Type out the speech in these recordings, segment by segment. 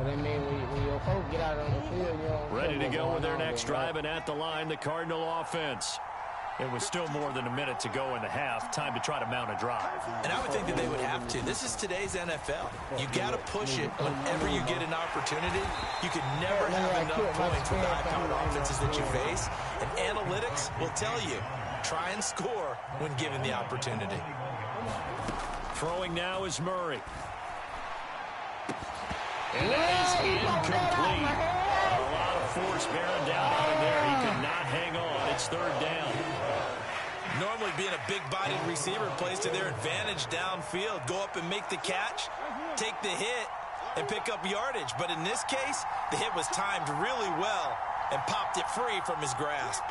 But I mean, when your folks get out on the field, you know. Ready to go with their next drive, and at the line, the Cardinal offense. It was still more than a minute to go in the half. Time to try to mount a drive. And I would think that they would have to. This is today's NFL. You got to push it whenever you get an opportunity. You can never have enough points with the high-powered offenses that you face. And analytics will tell you, try and score when given the opportunity. Throwing now is Murray. And that is incomplete. A lot of force bearing down on him there. He could not hang on. It's third down. Normally being a big-bodied receiver plays to their advantage downfield. Go up and make the catch, take the hit, and pick up yardage. But in this case, the hit was timed really well and popped it free from his grasp.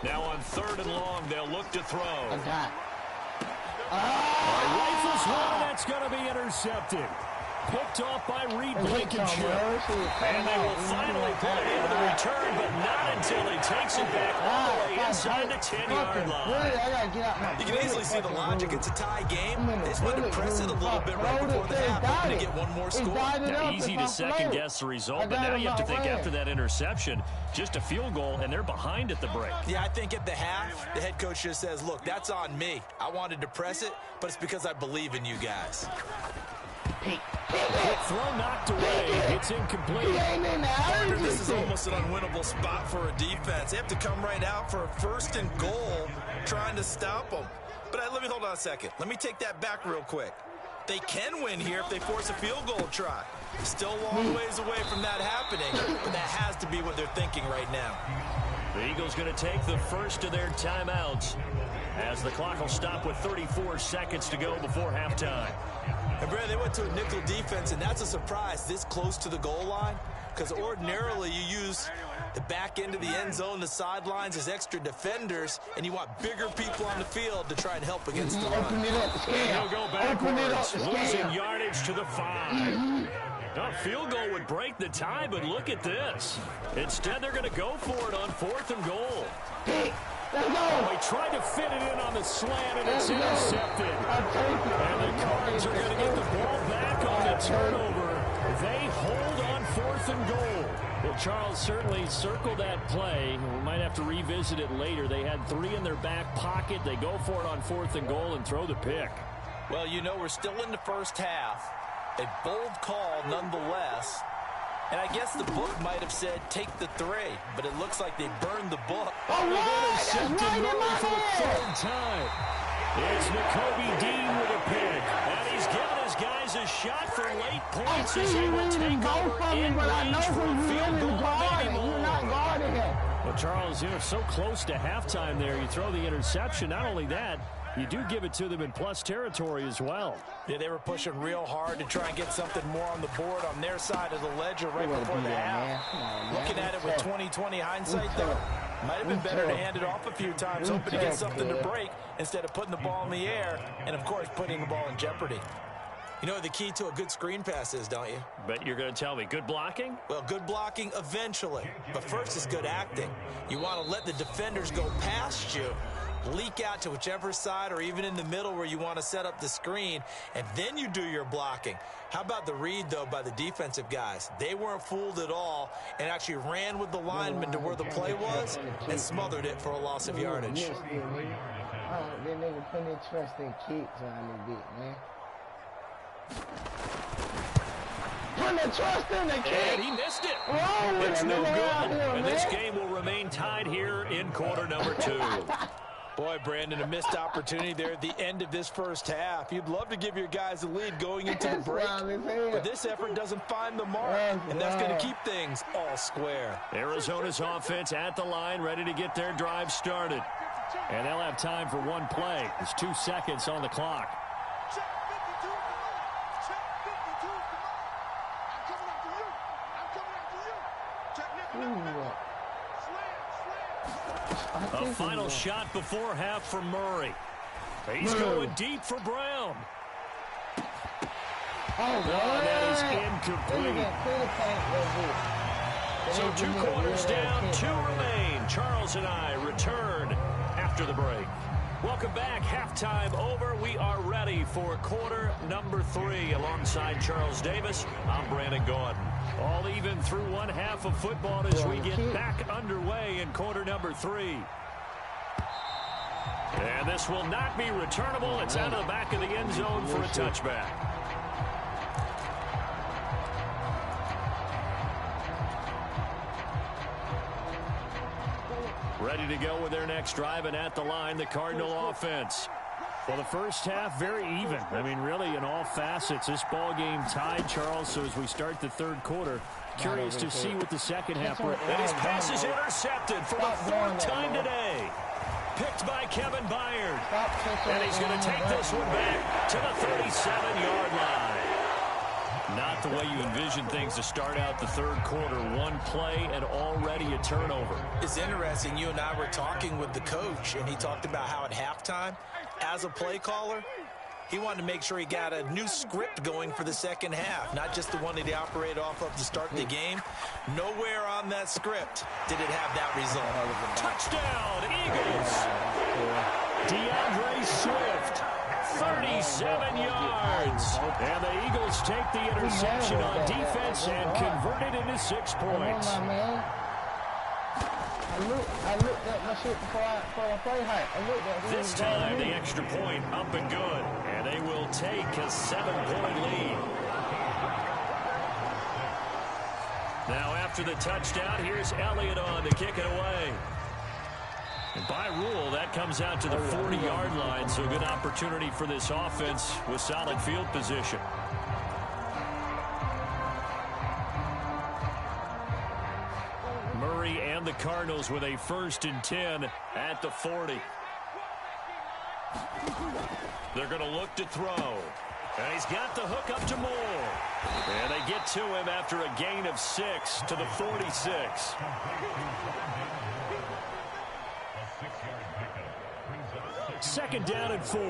Now on third and long, they'll look to throw. Rifles one, that's going to be intercepted. Picked off by Reed Blankenship. And they will finally put it into the return, but not until he takes it back all the way inside the 10-yard line. You can easily see the logic. It's a tie game. They just wanted to press it a little bit right before the half, hoping to get one more score. Now, easy to second-guess the result, but now you have to think after that interception, just a field goal, and they're behind at the break. Yeah, I think at the half, the head coach just says, look, that's on me. I wanted to press it, but it's because I believe in you guys. Throw knocked away. It's incomplete. This is almost an unwinnable spot for a defense. They have to come right out for a first and goal trying to stop them. But let me hold on a second. Let me take that back real quick. They can win here if they force a field goal try. Still a long ways away from that happening, but that has to be what they're thinking right now. The Eagles going to take the first of their timeouts as the clock will stop with 34 seconds to go before halftime. And Brad, they went to a nickel defense, and that's a surprise this close to the goal line, because ordinarily you use the back end of the end zone, the sidelines as extra defenders, and you want bigger people on the field to try and help against the run. He'll go backwards, losing yardage to the 5. A field goal would break the tie, but look at this. Instead, they're going to go for it on 4th and goal. Oh, he tried to fit it in on the slant, and it's intercepted. And the Cards are going to get the ball back on the turnover. They hold on 4th and goal. Well, Charles certainly circled that play. We might have to revisit it later. They had 3 in their back pocket. They go for it on 4th and goal and throw the pick. Well, you know, we're still in the first half. A bold call nonetheless. And I guess the book might have said take the 3, but it looks like they burned the book. Oh, they've intercepted Murray for the 3rd time. It's N'Kobe Dean with a pick. And he's given his guys a shot for late points as they will take over in range for a field goal, maybe more. Well, Charles, you're so close to halftime there. You throw the interception. Not only that, you do give it to them in plus territory as well. Yeah, they were pushing real hard to try and get something more on the board on their side of the ledger right before the half. Looking at it with 20/20 hindsight, though, might have been better to hand it off a few times, hoping to get something to break instead of putting the ball in the air and, of course, putting the ball in jeopardy. You know what the key to a good screen pass is, don't you? But you're going to tell me, good blocking? Well, good blocking eventually. But first is good acting. You want to let the defenders go past you, leak out to whichever side or even in the middle where you want to set up the screen, and then you do your blocking. How about the read, though, by the defensive guys? They weren't fooled at all and actually ran with the lineman to where the play was and smothered it for a loss of yardage. They nigga put their trust in kicks on the bit, man. Put the trust in the kick. And he missed it. It's no good. And this game will remain tied here in quarter number 2. Boy, Brandon, a missed opportunity there at the end of this first half. You'd love to give your guys a lead going into the break, but this effort doesn't find the mark, and that's going to keep things all square. Arizona's offense at the line, ready to get their drive started. And they'll have time for one play. There's 2 seconds on the clock. A final shot before half for Murray. He's going deep for Brown. Oh, that is incomplete. So 2 quarters down, 2 remain. Charles and I return after the break. Welcome back. Halftime over. We are ready for quarter number 3. Alongside Charles Davis, I'm Brandon Gordon. All even through one half of football as we get back underway in quarter number 3. And this will not be returnable. It's out of the back of the end zone for a touchback. Ready to go with their next drive, and at the line, the Cardinal offense. Well, the first half, very even. I mean, really, in all facets, this ball game tied, Charles. So as we start the third quarter, curious to see what the second half brings. And his pass is intercepted for the 4th time today. Picked by Kevin Byard. And he's going to take this one back to the 37-yard line. Not the way you envision things to start out the third quarter. One play and already a turnover. It's interesting. You and I were talking with the coach, and he talked about how at halftime, as a play caller, he wanted to make sure he got a new script going for the second half, not just the one that he operated off of to start the game. Nowhere on that script did it have that result. Touchdown, Eagles. DeAndre Swift, 37 yards. And the Eagles take the interception on defense and convert it into 6 points. I looked at my shit before I play height. This time, the extra point up and good. And they will take a 7-point lead. Now, after the touchdown, here's Elliott on to kick it away. And by rule, that comes out to the 40-yard line, so a good opportunity for this offense with solid field position. Murray and the Cardinals with a 1st and 10 at the 40. They're going to look to throw. And he's got the hook up to Moore. And they get to him after a gain of 6 to the 46. Second down and 4.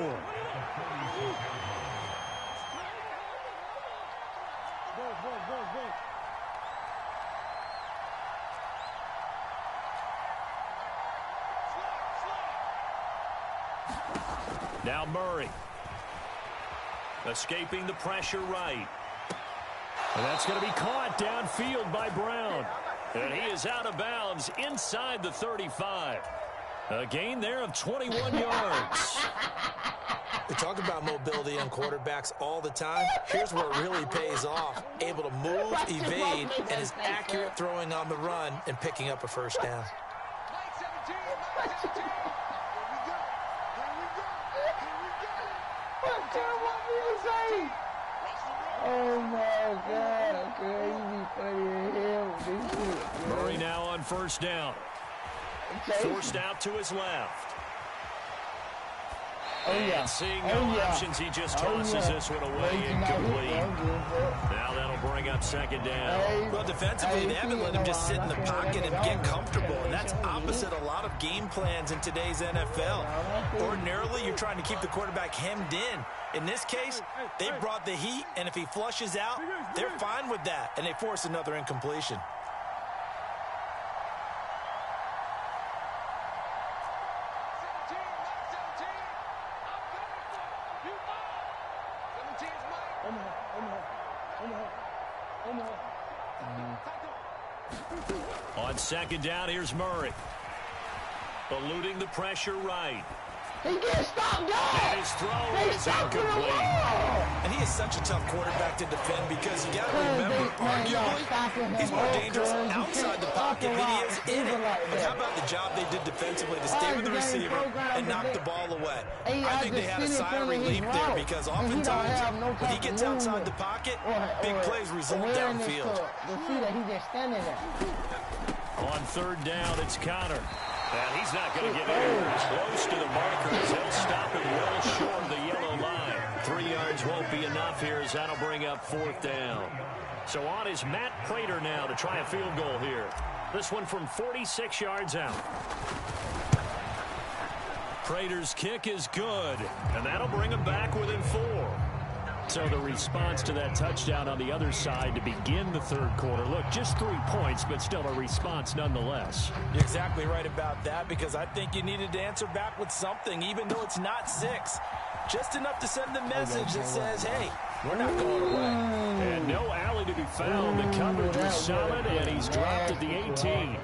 Now Murray. Escaping the pressure right. And that's going to be caught downfield by Brown. And he is out of bounds inside the 35. A gain there of 21 yards. We talk about mobility on quarterbacks all the time. Here's where it really pays off. Able to move, evade, and is accurate throwing on the run and picking up a first down. Oh my God, crazy funny hell. Murray now on 1st down. Forced out to his left. And seeing no options, he just tosses this one away incomplete. Now that'll bring up 2nd down. Well, defensively, they haven't let him just sit in the pocket and get comfortable, and that's opposite a lot of game plans in today's NFL. Ordinarily, you're trying to keep the quarterback hemmed in. In this case, they brought the heat, and if he flushes out, they're fine with that, and they force another incompletion. On 2nd down, here's Murray. Eluding the pressure right. He gets stopped down. And his throw is incomplete. And he is such a tough quarterback to defend because you got to remember, arguably, he's more dangerous outside the pocket than he is in it. But how about the job they did defensively to stay with the receiver and knock the ball away? I think they had a sigh of relief there because oftentimes when he gets outside the pocket, big plays result downfield. The feet that he just standing there. On 3rd down, it's Connor. And he's not going to get anywhere close to the markers. He'll stop him well short of the yellow line. 3 yards won't be enough here as that'll bring up 4th down. So on is Matt Prater now to try a field goal here. This one from 46 yards out. Prater's kick is good, and that'll bring him back within 4. So the response to that touchdown on the other side to begin the third quarter. Look, just 3 points, but still a response nonetheless. You're exactly right about that, because I think you needed to answer back with something, even though it's not 6. Just enough to send the message that says, hey, we're not going away. And no alley to be found. The coverage was solid, and he's dropped at the 18.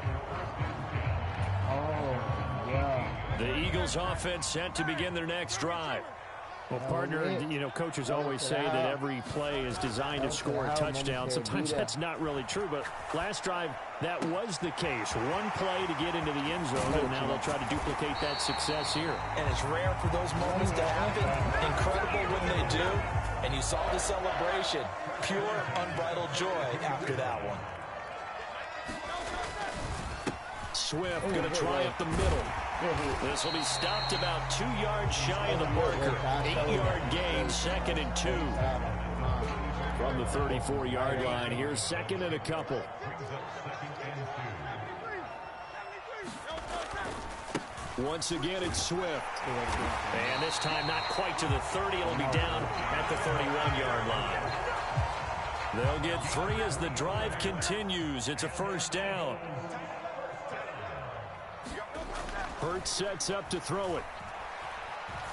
The Eagles offense set to begin their next drive. Well, partner, you know, coaches always say that every play is designed to score a touchdown. Sometimes that's not really true, but last drive, that was the case. One play to get into the end zone, and now they'll try to duplicate that success here. And it's rare for those moments to happen. Incredible when they do. And you saw the celebration. Pure, unbridled joy after that one. Swift going to try up the middle. This will be stopped about 2 yards shy of the marker. 8-yard gain, 2nd and 2. From the 34-yard line, here's 2nd and a couple. Once again, it's Swift. And this time not quite to the 30. It'll be down at the 31-yard line. They'll get 3 as the drive continues. It's a first down. Hurts sets up to throw it.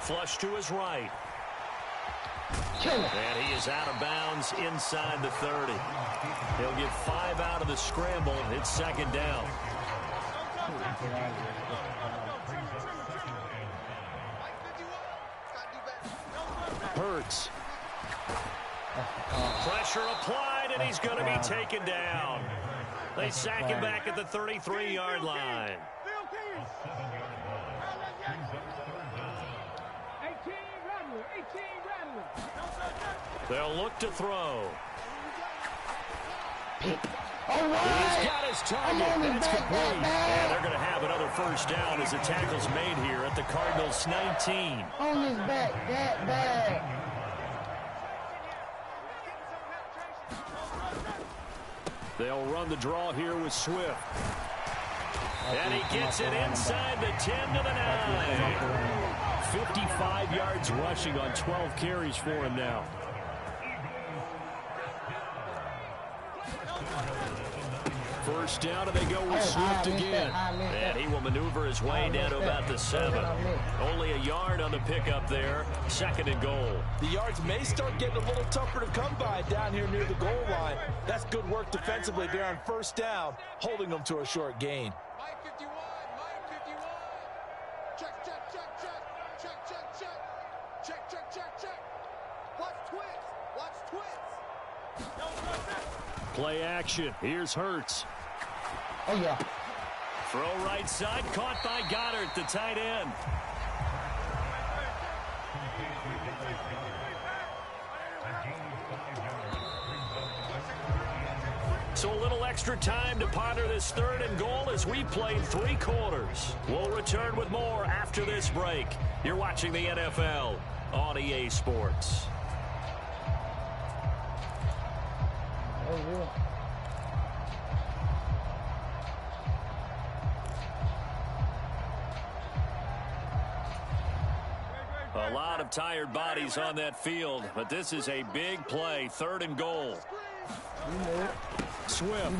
Flush to his right. And he is out of bounds inside the 30. He'll get 5 out of the scramble. It's 2nd down. Hurts. Pressure applied, and he's going to be taken down. They sack him back at the 33-yard line. They'll look to throw. He's got his target. That's complete. And they're going to have another first down as the tackle's made here at the Cardinals' 19. On his back, that bad. They'll run the draw here with Swift. And he gets it inside the 10 to the 9. 55 yards rushing on 12 carries for him now. First down, and they go with Swift again. And he will maneuver his way down to about the 7. Only a yard on the pickup there. 2nd and goal. The yards may start getting a little tougher to come by down here near the goal line. That's good work defensively there on first down, holding them to a short gain. Mike 51, Mike 51. Check, check, check, check. Check, check, check. Check, check, check, check. Watch twins. Watch twins. Play action. Here's Hurts. Oh, yeah. Throw right side, caught by Goddard, the tight end. So a little extra time to ponder this 3rd and goal as we played 3 quarters. We'll return with more after this break. You're watching the NFL on EA Sports. Oh, yeah. A lot of tired bodies on that field, but this is a big play. 3rd and goal. Swift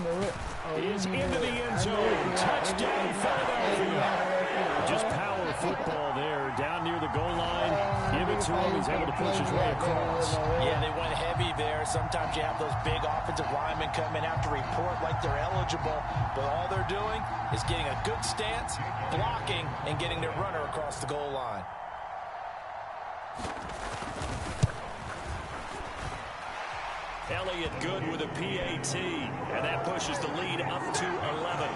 is into the end zone. Touchdown, Philadelphia. Just power football there down near the goal line. Give it to him. He's able to push his way across. Yeah, they went heavy there. Sometimes you have those big offensive linemen come in after report like they're eligible, but all they're doing is getting a good stance, blocking, and getting their runner across the goal line. Elliott good with a PAT, and that pushes the lead up to 11.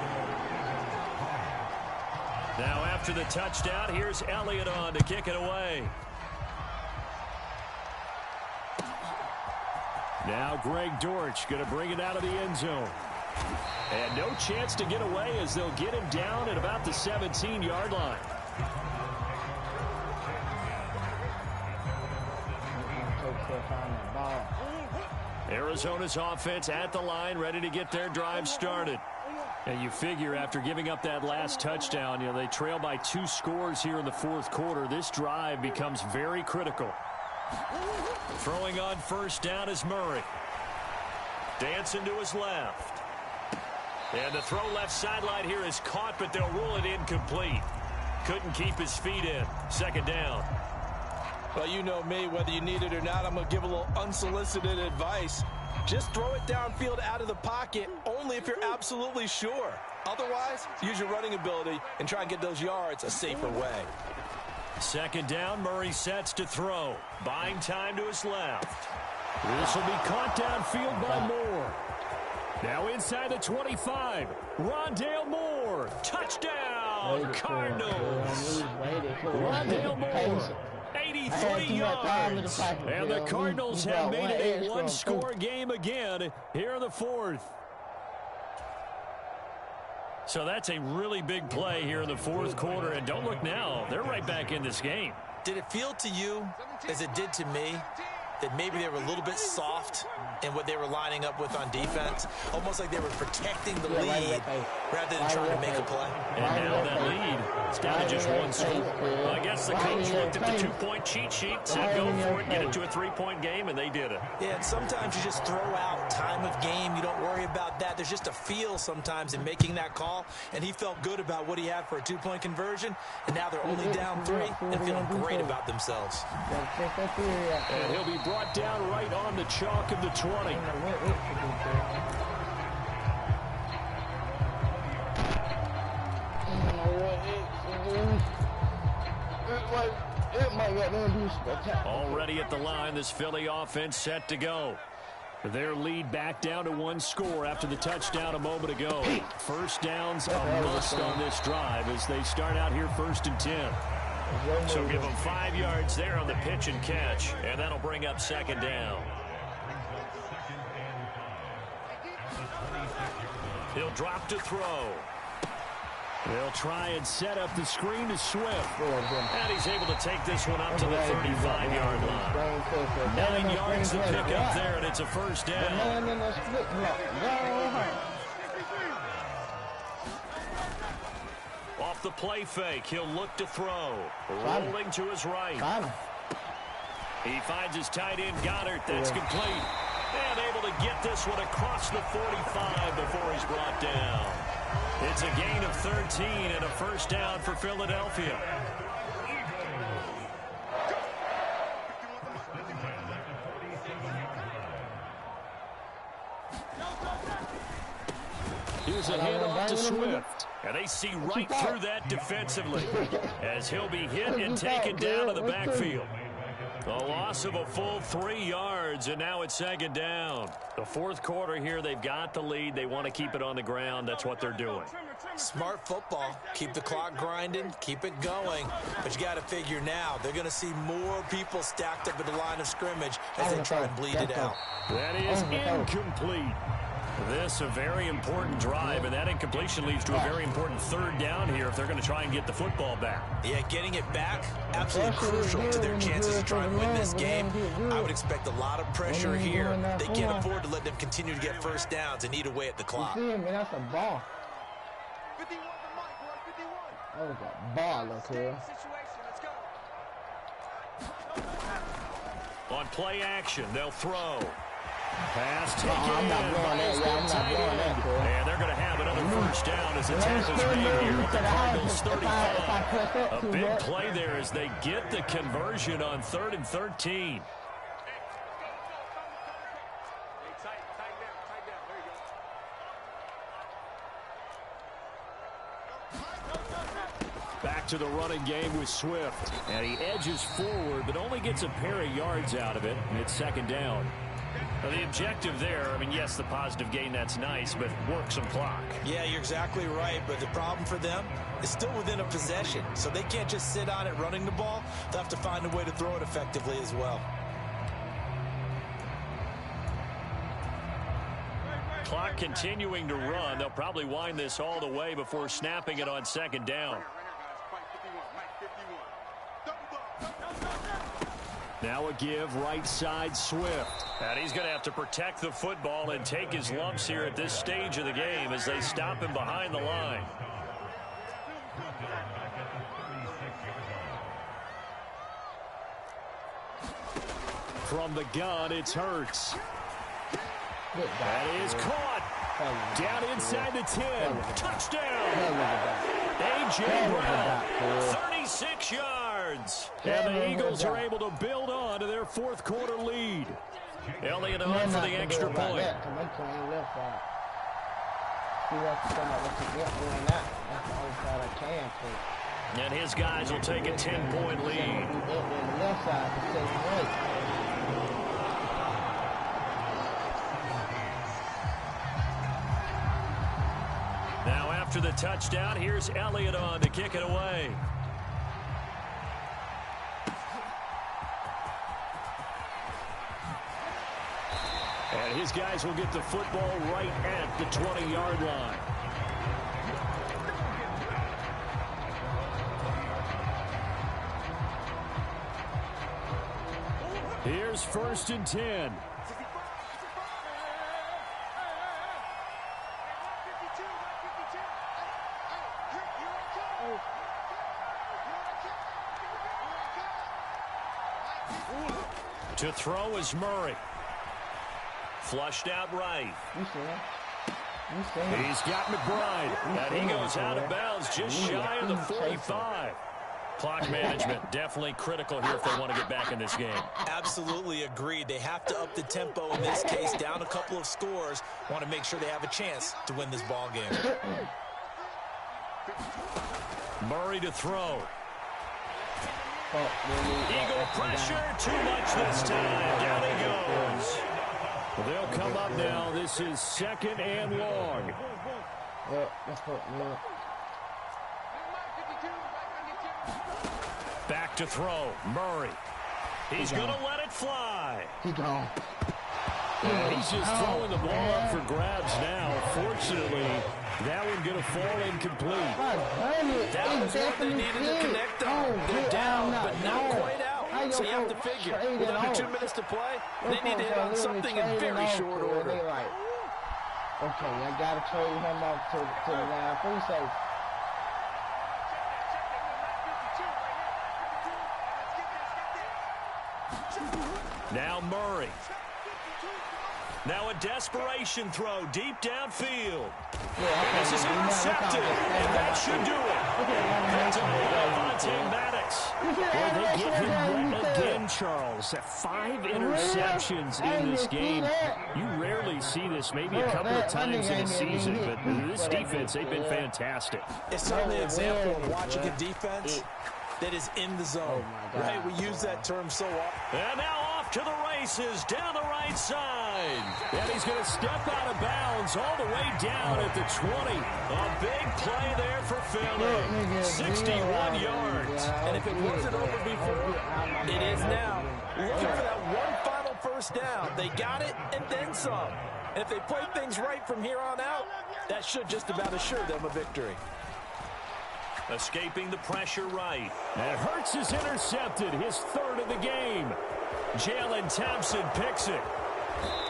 Now after the touchdown, here's Elliott on to kick it away. Now Greg Dortch going to bring it out of the end zone. And no chance to get away as they'll get him down at about the 17-yard line. Arizona's offense at the line, ready to get their drive started. And you figure after giving up that last touchdown, they trail by 2 scores here in the 4th quarter. This drive becomes very critical. Throwing on first down is Murray. Dancing to his left. And the throw left sideline here is caught, but they'll rule it incomplete. Couldn't keep his feet in. Second down. Well, you know me, whether you need it or not, I'm going to give a little unsolicited advice. Just throw it downfield out of the pocket, only if you're absolutely sure. Otherwise, use your running ability and try and get those yards a safer way. Second down, Murray sets to throw. Buying time to his left. This will be caught downfield by Moore. Now inside the 25. Rondale Moore. Touchdown, Cardinals. Rondale Moore. 83 yards. And the Cardinals have made it a one-score game again here in the fourth. So that's a really big play here in the fourth quarter. And don't look now. They're right back in this game. Did it feel to you, as it did to me, that maybe they were a little bit soft in what they were lining up with on defense? Almost like they were protecting the lead rather than trying to make a play. And now that lead, it's down to just one score. Well, I guess the coach looked at the two-point cheat sheet, said go for it, get it to a three-point game, and they did it. Yeah, and sometimes you just throw out time of game. You don't worry about that. There's just a feel sometimes in making that call, and he felt good about what he had for a two-point conversion, and now they're only down 3 and feeling great about themselves. And he'll be brought down right on the chalk of the 20. Already at the line, this Philly offense set to go. Their lead back down to one score after the touchdown a moment ago. First down's a must on this drive as they start out here 1st and 10. So give them 5 yards there on the pitch and catch, and that'll bring up second down. He'll drop to throw. They'll try and set up the screen to Swift. And he's able to take this one up to the 35-yard line. 9 yards to pick up there, and it's a first down. Off the play fake, he'll look to throw. Rolling to his right. He finds his tight end, Goddard. That's complete. And able to get this one across the 45 before he's brought down. It's a gain of 13 and a first down for Philadelphia. Here's a handoff to Swift. And they see right through that defensively as he'll be hit and taken down in the backfield. A loss of a full 3 yards, and now it's second down. The fourth quarter here, they've got the lead. They want to keep it on the ground. That's what they're doing. Smart football. Keep the clock grinding. Keep it going. But you got to figure now, they're going to see more people stacked up at the line of scrimmage as they try and bleed it out. That is incomplete. This a very important drive, and that incompletion leads to a very important third down here if they're going to try and get the football back. Yeah, getting it back, absolutely crucial to their chances of trying to win this game. I would expect a lot of pressure here. They can't afford to let them continue to get first downs and eat away at the clock. That's a ball. 51 for Mike, boy, 51. That was a ball, look here. On play action, they'll throw. Pass taken I'm not blowing that. Yeah, I'm not blowing that, bro. And they're going to have another first down as the tackle's made here at the Cardinals 35. A big play there as they get the conversion on 3rd and 13. Back to the running game with Swift. And he edges forward, but only gets a pair of yards out of it. And it's second down. Well, the objective there, I mean, yes, the positive gain, that's nice, but work some clock. Yeah, you're exactly right, but the problem for them is still within a possession, so they can't just sit on it running the ball. They'll have to find a way to throw it effectively as well. Clock continuing to run. They'll probably wind this all the way before snapping it on second down. Now a give, right side Swift. And he's going to have to protect the football and take his lumps here at this stage of the game as they stop him behind the line. From the gun, it's Hurts. That is caught. Down inside the 10. Touchdown. A.J. Brown, 36 yards. And the Eagles are able to build on to their fourth quarter lead. Elliott on for the extra point. And his guys will take a 10-point lead. Now after the touchdown, here's Elliott on to kick it away. And his guys will get the football right at the 20-yard line. Here's 1st and 10. To throw is Murray. Flushed out right. He's got McBride. And he goes out of bounds just shy of the 45. Clock management definitely critical here if they want to get back in this game. Absolutely agreed. They have to up the tempo in this case. Down a couple of scores. Want to make sure they have a chance to win this ball game. Murray to throw. Eagle pressure, too much this time. Down he goes. Well, they'll come up now. This is 2nd and long. Back to throw. Murray. He's going to let it fly. He gone. And he's just throwing the ball up for grabs now. Fortunately, that one going to fall incomplete. That was what they needed to connect on. They're down, but not quite out. So you have to figure, with under 2 minutes to play, they need to hit on something in very short order. Okay, I got to trade him off to the line. Pretty safe. Now Murray. Now a desperation throw deep downfield. This is intercepted, and that should do it. That's Avonte Maddox. Boy, they get him wet again, Charles. 5 interceptions in this game. You rarely see this, maybe a couple of times in a season, but this defense, they've been fantastic. It's certainly an example of watching a defense that is in the zone. Right? We use that term so often. And now off to the races down the right side. And he's going to step out of bounds all the way down at the 20. A big play there for Philly. 61 yards. And if it wasn't over before, it is now. Looking for that one final first down. They got it and then some. And if they play things right from here on out, that should just about assure them a victory. Escaping the pressure right. And Hurts is intercepted, his 3rd of the game. Jalen Thompson picks it.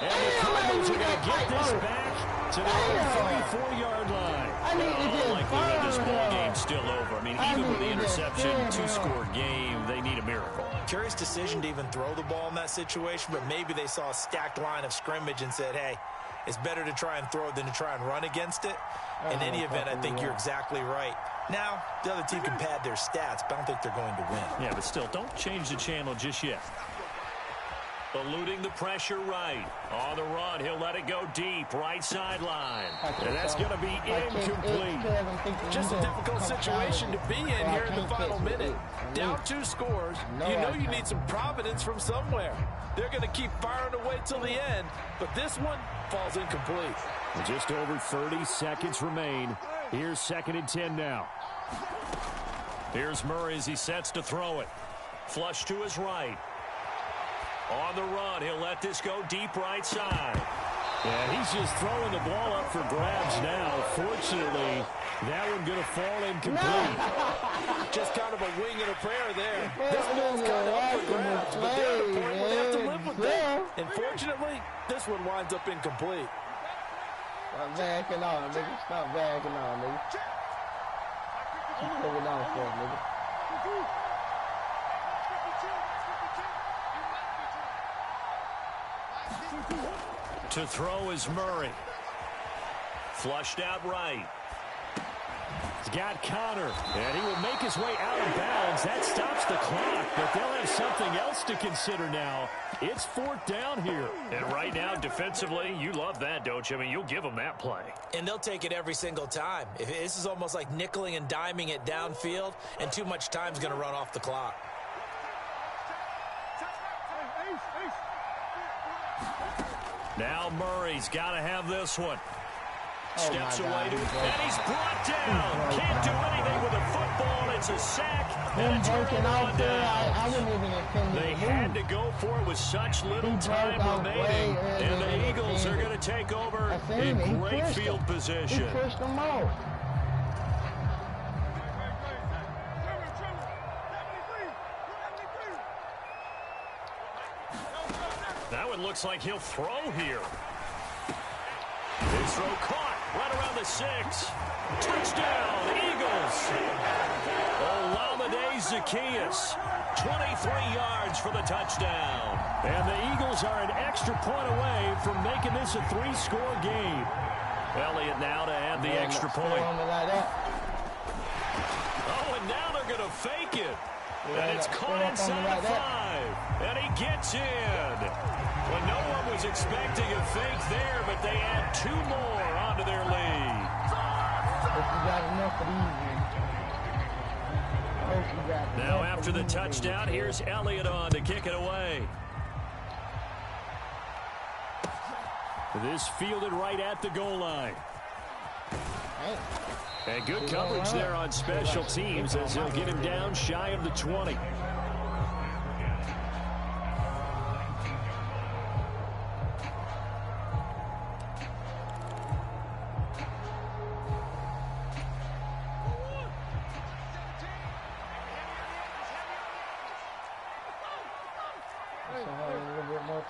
And the Cardinals are going to get this back to their own 34-yard line. Likelihood this ball game's still over. I mean, even with the interception, 2-score game, they need a miracle. Curious decision to even throw the ball in that situation, but maybe they saw a stacked line of scrimmage and said, hey, it's better to try and throw it than to try and run against it. In any event, I think you're exactly right. Now, the other team can pad their stats, but I don't think they're going to win. Yeah, but still, don't change the channel just yet. Eluding the pressure right. On the run, he'll let it go deep, right sideline. And that's going to be incomplete. Just a difficult situation to be in here in the final minute. Down 2 scores. You know you need some providence from somewhere. They're going to keep firing away till the end, but this one falls incomplete. Just over 30 seconds remain. Here's 2nd and 10 now. Here's Murray as he sets to throw it. Flush to his right. On the run, he'll let this go deep right side. Yeah, he's just throwing the ball up for grabs now. Fortunately, that one going to fall incomplete. Just kind of a wing and a prayer there. This ball's kind of up for grabs, but they're at a point where they have to live with that. And fortunately, this one winds up incomplete. Stop backing on, nigga. Stop backing on, nigga. Keep moving on for it, nigga. To throw is Murray. Flushed out right. He's got Connor, and he will make his way out of bounds. That stops the clock, but they'll have something else to consider now. It's 4th down here. And right now, defensively, you love that, don't you? I mean, you'll give them that play. And they'll take it every single time. This is almost like nickeling and diming it downfield, and too much time's going to run off the clock. Now Murray's got to have this one. Steps my away God, and he's brought down. Can't do anything with a football. It's a sack. And a turnover down. I wouldn't even intend They had to go for it with such little time remaining. And the Eagles are going to take over in great field position. He pushed them out. Now it looks like he'll throw here. His throw caught right around the 6. Touchdown, Eagles. Olamide Zaccheaus, 23 yards for the touchdown. And the Eagles are an extra point away from making this a 3-score game. Elliott now to add the extra point. Oh, and now they're going to fake it. And it's caught inside the 5. And he gets in. When no one was expecting a fake there, but they add 2 more onto their lead. Now after the touchdown, here's Elliott on to kick it away. This fielded right at the goal line. And good coverage there on special teams as they'll get him down shy of the 20.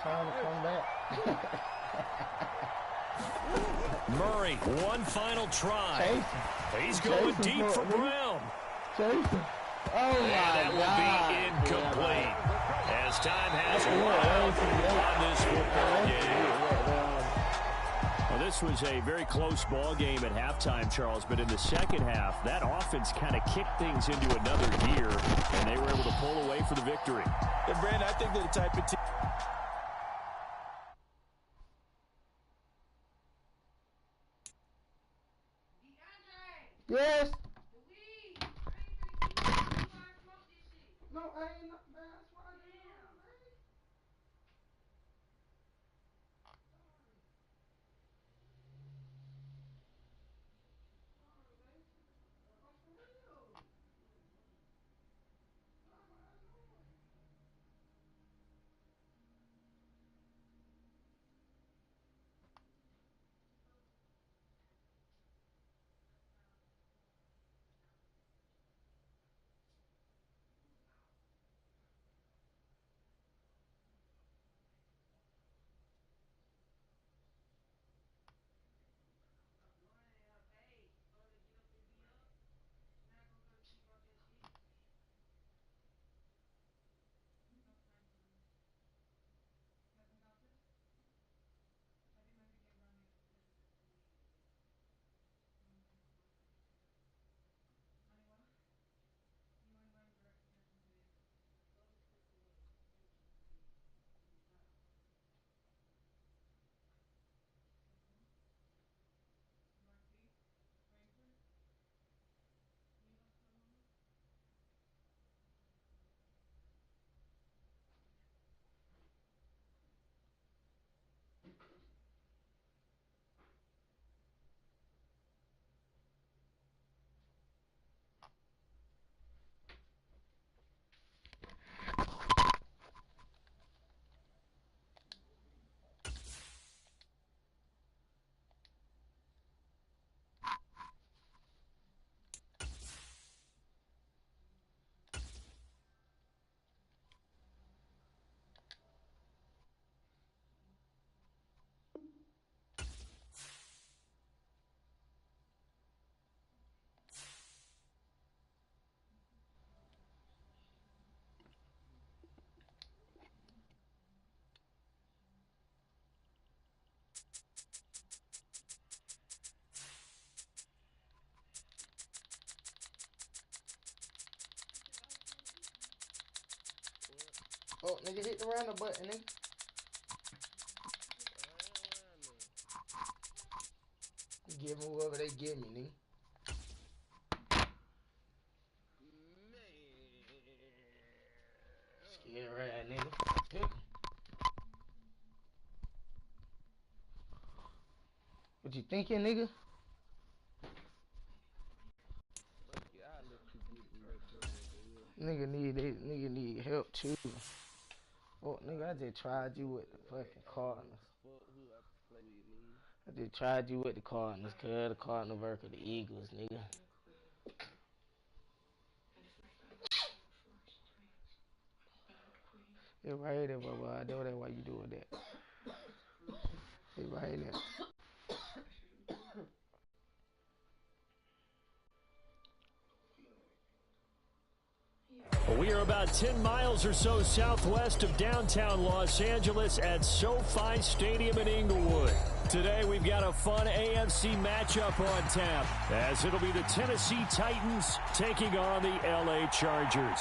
Time to come back. Murray, one final try. He's Chase going him deep for Brown. Chase him. Oh, And my that will God. be incomplete. As time has run out on this football game. Well, this was a very close ball game at halftime, Charles, but in the second half, that offense kind of kicked things into another gear, and they were able to pull away for the victory. And Brandon, I think they're the type of team. Yes. No, I ain't not bad. That's why I didn't know, man. Oh, nigga, hit the random button, nigga. Give me whoever they give me, nigga. Scared right, nigga. Pick 'em. What you thinking, nigga? Nigga need help too. Oh, nigga, I just tried you with the fucking Cardinals. I just tried you with the Cardinals, cuz the Cardinals versus the Eagles, nigga. It's right there, but I know that why you doing that. It's right there. We are about 10 miles or so southwest of downtown Los Angeles at SoFi Stadium in Inglewood. Today we've got a fun AFC matchup on tap, as it'll be the Tennessee Titans taking on the LA Chargers.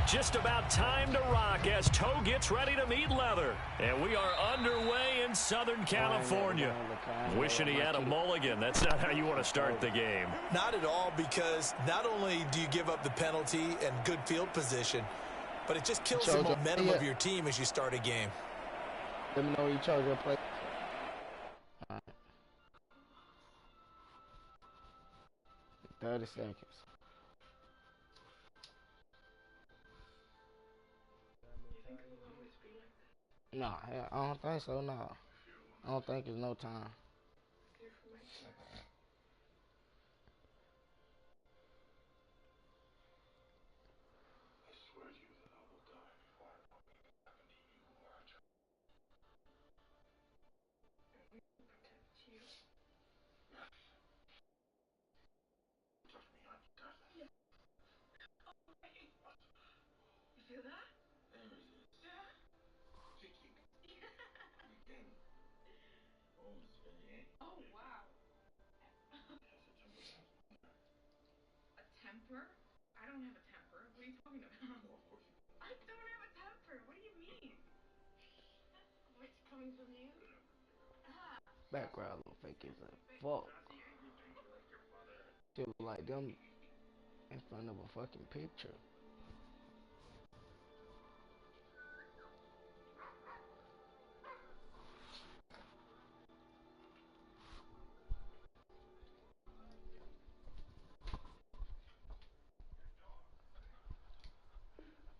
Just about time to rock as toe gets ready to meet leather. And we are underway in Southern California. Wishing he had a mulligan. That's not how you want to start the game. Not at all, because not only do you give up the penalty and good field position, but it just kills the momentum of your team as you start a game. Let me know you charge your play. All right. 30 seconds. Nah, I don't think so, nah. I don't think there's no time. Temper? I don't have a temper. What are you talking about? No, of course you don't. I don't have a temper. What do you mean? What's coming from you? Background look fake as a fuck. Feel like them in front of a fucking picture.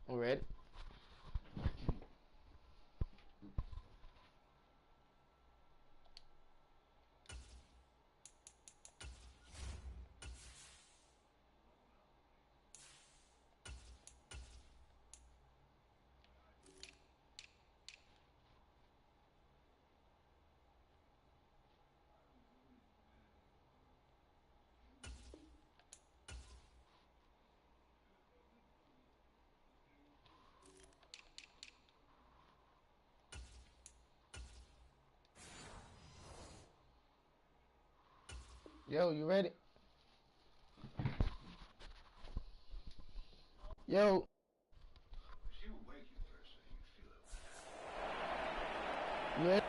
Ready? Yo, you ready? Yo. You ready?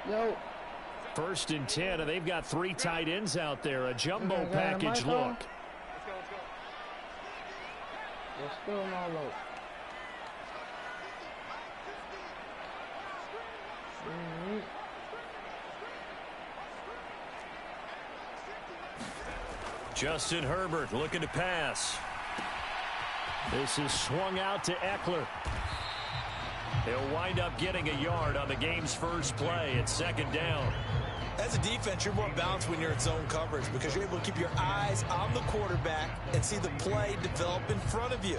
Yo. 1st and 10, and they've got 3 tight ends out there. A jumbo package look. We're still no low. Justin Herbert looking to pass. This is swung out to Eckler. He'll wind up getting a yard on the game's first play. It's second down. As a defense, you're more balanced when you're in zone coverage because you're able to keep your eyes on the quarterback and see the play develop in front of you.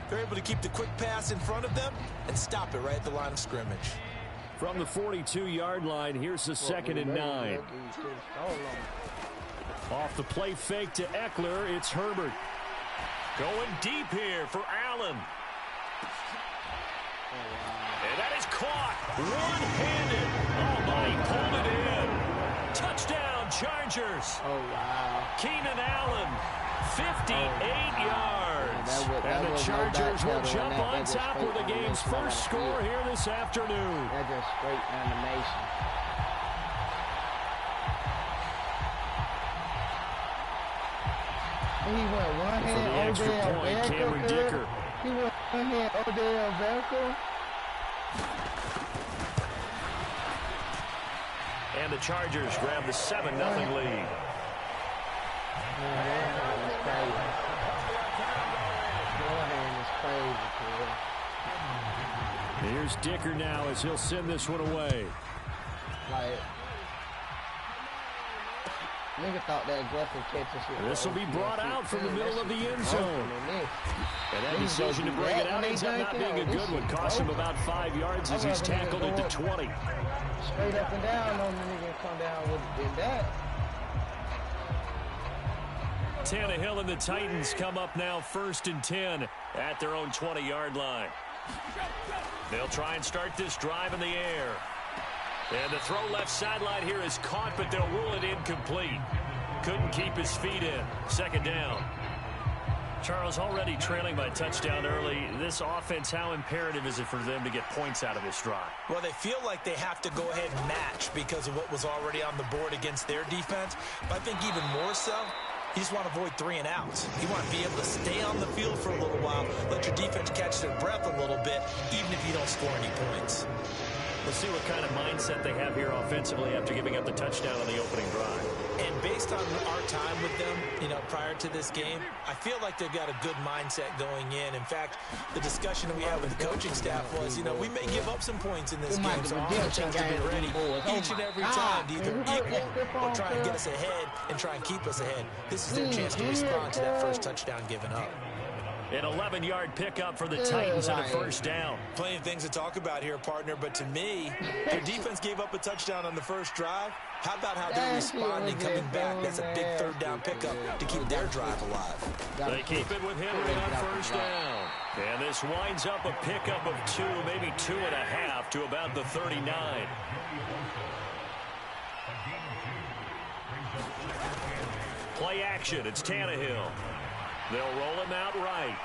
They're able to keep the quick pass in front of them and stop it right at the line of scrimmage. From the 42-yard line, here's the 2nd and 9. Off the play fake to Eckler, it's Herbert. Going deep here for Allen. And that is caught one-handed. Oh, my, pulled it in. Touchdown, Chargers. Oh, wow. Keenan Allen, 58 yards. And the Chargers will jump on top with the game's first score here this afternoon. That's just straight animation. He went one For hand the extra point, Cameron Dicker. He went one hand Odell Beckham. And the Chargers grab the 7-0 lead. Here's Dicker now as he'll send this one away. Like, nigga thought that aggressive catch shit. This will be brought out from the middle of the end zone. And that decision to bring it out ends up not being a good one. Cost him about 5 yards as he's tackled at the 20. Straight up and down on the nigga come down with that. Tannehill and the Titans come up now 1st and 10 at their own 20-yard line. They'll try and start this drive in the air. And the throw left sideline here is caught, but they'll rule it incomplete. Couldn't keep his feet in. 2nd down. Charles, already trailing by touchdown early. This offense, how imperative is it for them to get points out of this drive? Well, they feel like they have to go ahead and match because of what was already on the board against their defense. But I think even more so, you just want to avoid 3 and outs. You want to be able to stay on the field for a little while, let your defense catch their breath a little bit, even if you don't score any points. We'll see what kind of mindset they have here offensively after giving up the touchdown on the opening drive. And based on our time with them, prior to this game, I feel like they've got a good mindset going in. In fact, the discussion we had with the coaching staff was, we may give up some points in this game, so our chance to be ready each and every time to either equal or try and get us ahead and try and keep us ahead. This is their chance to respond to that first touchdown given up. An 11-yard pickup for the Titans and a 1st down. Plenty of things to talk about here, partner, but to me, their defense gave up a touchdown on the first drive. How about how they're responding, coming back? That's a big 3rd down pickup to keep their drive alive. They keep it with Henry on 1st down. And this winds up a pickup of 2, maybe 2.5 to about the 39. Play action, it's Tannehill. They'll roll him out right.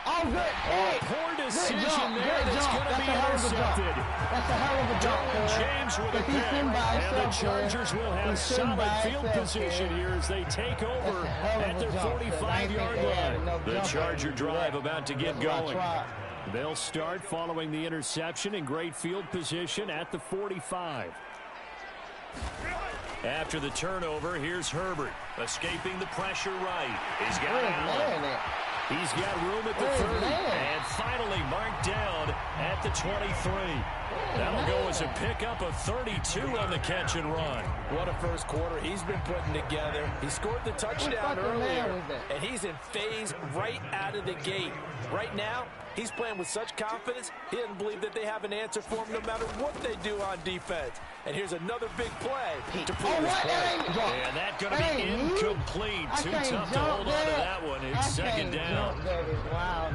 Oh, good. Poor decision there. That's going to be intercepted. That's a hell of a jump. James with a pick. And the Chargers will have solid field position here as they take over at their 45-yard line. The Charger drive about to get going. They'll start following the interception in great field position at the 45. After the turnover, here's Herbert, escaping the pressure right. He's got Allen. He's got room at the 30, and finally marked down at the 23. That'll go as a pickup of 32 on the catch and run. What a first quarter he's been putting together. He scored the touchdown earlier, and he's in phase right out of the gate. Right now, he's playing with such confidence, he doesn't believe that they have an answer for him no matter what they do on defense. And here's another big play to prove his point. And that's going to be incomplete. Too tough to hold on to that one. It's 2nd down.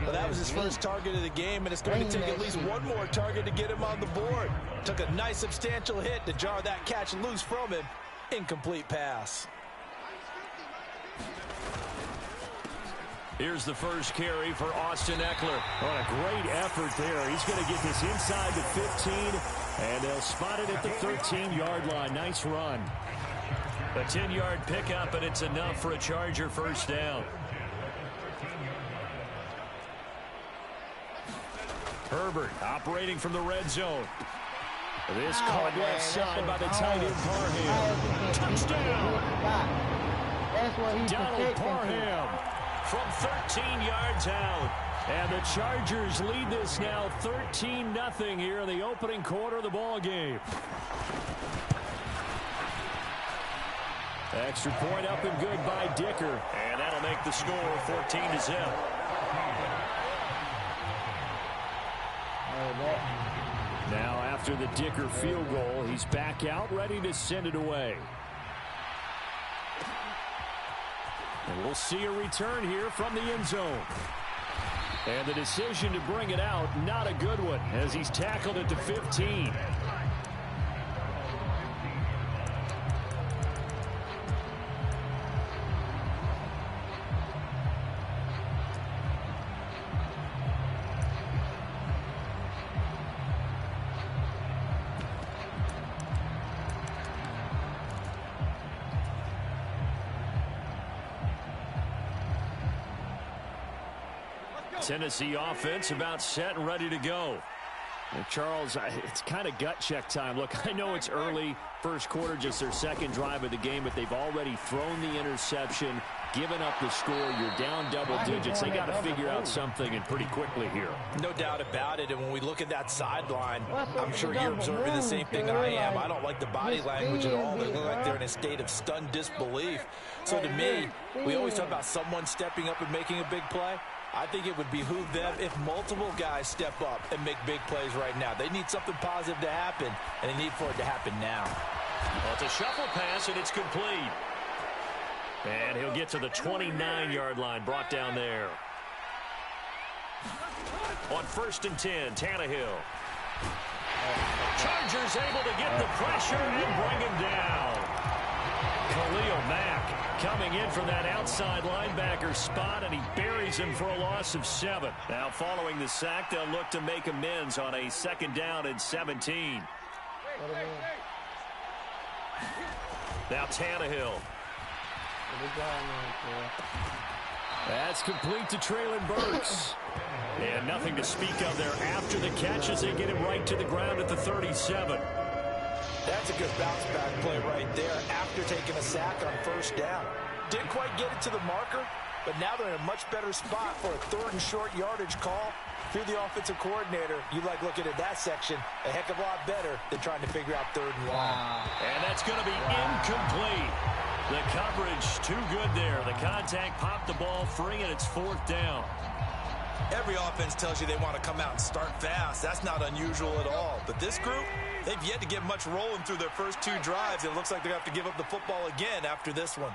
Well, that was his first target of the game, and it's going to take at least one more target to get him on the board. Took a nice substantial hit to jar that catch loose from him. Incomplete pass. Here's the first carry for Austin Eckler. What a great effort there. He's going to get this inside the 15, and they'll spot it at the 13-yard line. Nice run. A 10-yard pickup, and it's enough for a Charger 1st down. Herbert operating from the red zone. This caught left side by the tight end Parham. Touchdown! what he's Donald protecting. Parham from 13 yards out. And the Chargers lead this now 13-0 here in the opening quarter of the ball game. Extra point up and good by Dicker. And that'll make the score 14-0. Now after the Dicker field goal, he's back out ready to send it away. And we'll see a return here from the end zone. And the decision to bring it out, not a good one, as he's tackled at the 15. Tennessee offense about set and ready to go. And Charles, it's kind of gut check time. Look, I know it's early, first quarter, just their second drive of the game, but they've already thrown the interception, given up the score. You're down double digits. They got to figure out something, and pretty quickly here. No doubt about it. And when we look at that sideline, I'm sure you're observing the same thing I am. I don't like the body language at all. They look like they're in a state of stunned disbelief. So to me, we always talk about someone stepping up and making a big play. I think it would behoove them if multiple guys step up and make big plays right now. They need something positive to happen, and they need for it to happen now. Well, it's a shuffle pass, and it's complete. And he'll get to the 29-yard line, brought down there. On 1st and 10, Tannehill. Chargers able to get the pressure and bring him down. Khalil Mack coming in from that outside linebacker spot, and he buries him for a loss of 7. Now following the sack, they'll look to make amends on a 2nd down and 17. Now Tannehill. That's complete to Traylon Burks. And nothing to speak of there after the catch as they get him right to the ground at the 37. That's a good bounce-back play right there after taking a sack on 1st down. Didn't quite get it to the marker, but now they're in a much better spot for a 3rd and short yardage call. Through the offensive coordinator, you like looking at that section a heck of a lot better than trying to figure out 3rd and long. And that's going to be incomplete. The coverage too good there. The contact popped the ball free, and it's 4th down. Every offense tells you they want to come out and start fast. That's not unusual at all. But this group, they've yet to get much rolling through their first 2 drives. It looks like they're going to have to give up the football again after this one.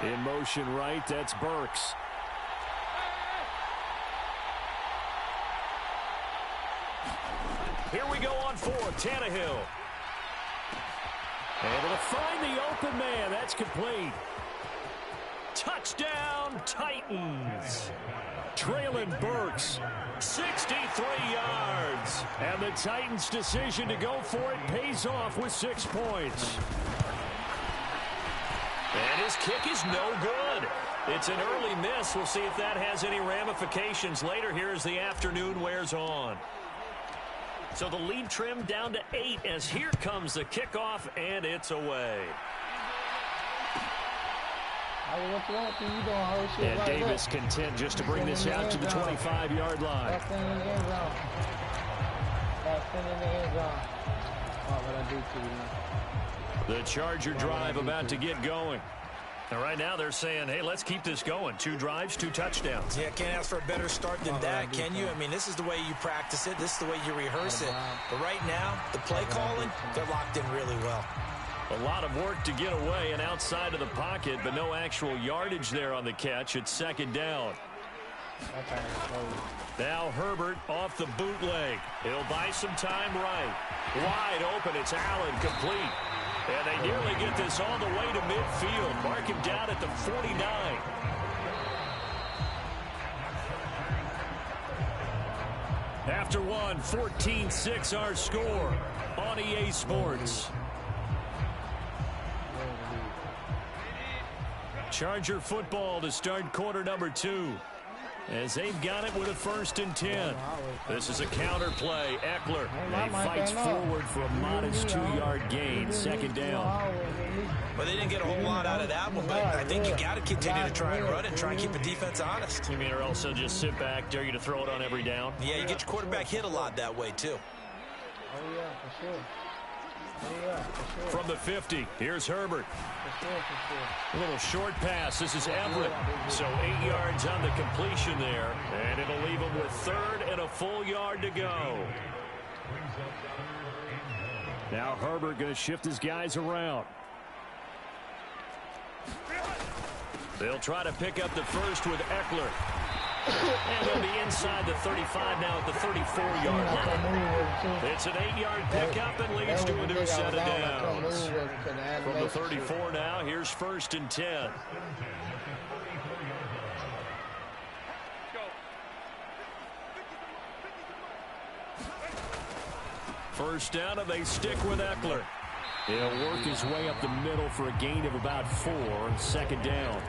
In motion right, that's Burks. Here we go on 4th, Tannehill. Able to find the open man. That's complete. Touchdown, Titans. Traylon Burks. 63 yards. And the Titans' decision to go for it pays off with 6 points. And his kick is no good. It's an early miss. We'll see if that has any ramifications later here as the afternoon wears on. So the lead trimmed down to 8 as here comes the kickoff, and it's away. And Davis content just to bring this out to the 25-yard line. The Charger drive about to get going. And right now they're saying, hey, let's keep this going. 2 drives, 2 touchdowns. Yeah, can't ask for a better start than that, can you? I mean, this is the way you practice it. This is the way you rehearse it. But right now, the play calling, they're locked in really well. A lot of work to get away and outside of the pocket, but no actual yardage there on the catch. It's 2nd down. Now Herbert off the bootleg. He'll buy some time right. Wide open, it's Allen, complete. And they nearly get this all the way to midfield. Mark him down at the 49. After one, 14-6 our score on EA Sports. Charger football to start quarter number 2. as they've got it with a 1st and 10. This is a counter play. Eckler. He fights forward for a modest 2-yard gain. 2nd down. Well, they didn't get a whole lot out of that one, but I think you got to continue to try and run it, try and keep the defense honest. You mean, or else they'll just sit back, dare you to throw it on every down? Yeah, you get your quarterback hit a lot that way, too. Oh, yeah, for sure. Oh, yeah, for sure. From the 50, here's Herbert. For sure. A little short pass. This is Everett. So 8 yards on the completion there, and it'll leave him with 3rd and a full yard to go. Now Herbert going to shift his guys around. They'll try to pick up the first with Eckler. And they'll be inside the 35 now at the 34-yard line. It's an 8-yard pickup and leads to a new set of downs. From the 34 now, here's 1st and 10. First down, and they stick with Eckler. He'll work his way up the middle for a gain of about 4. 2nd down.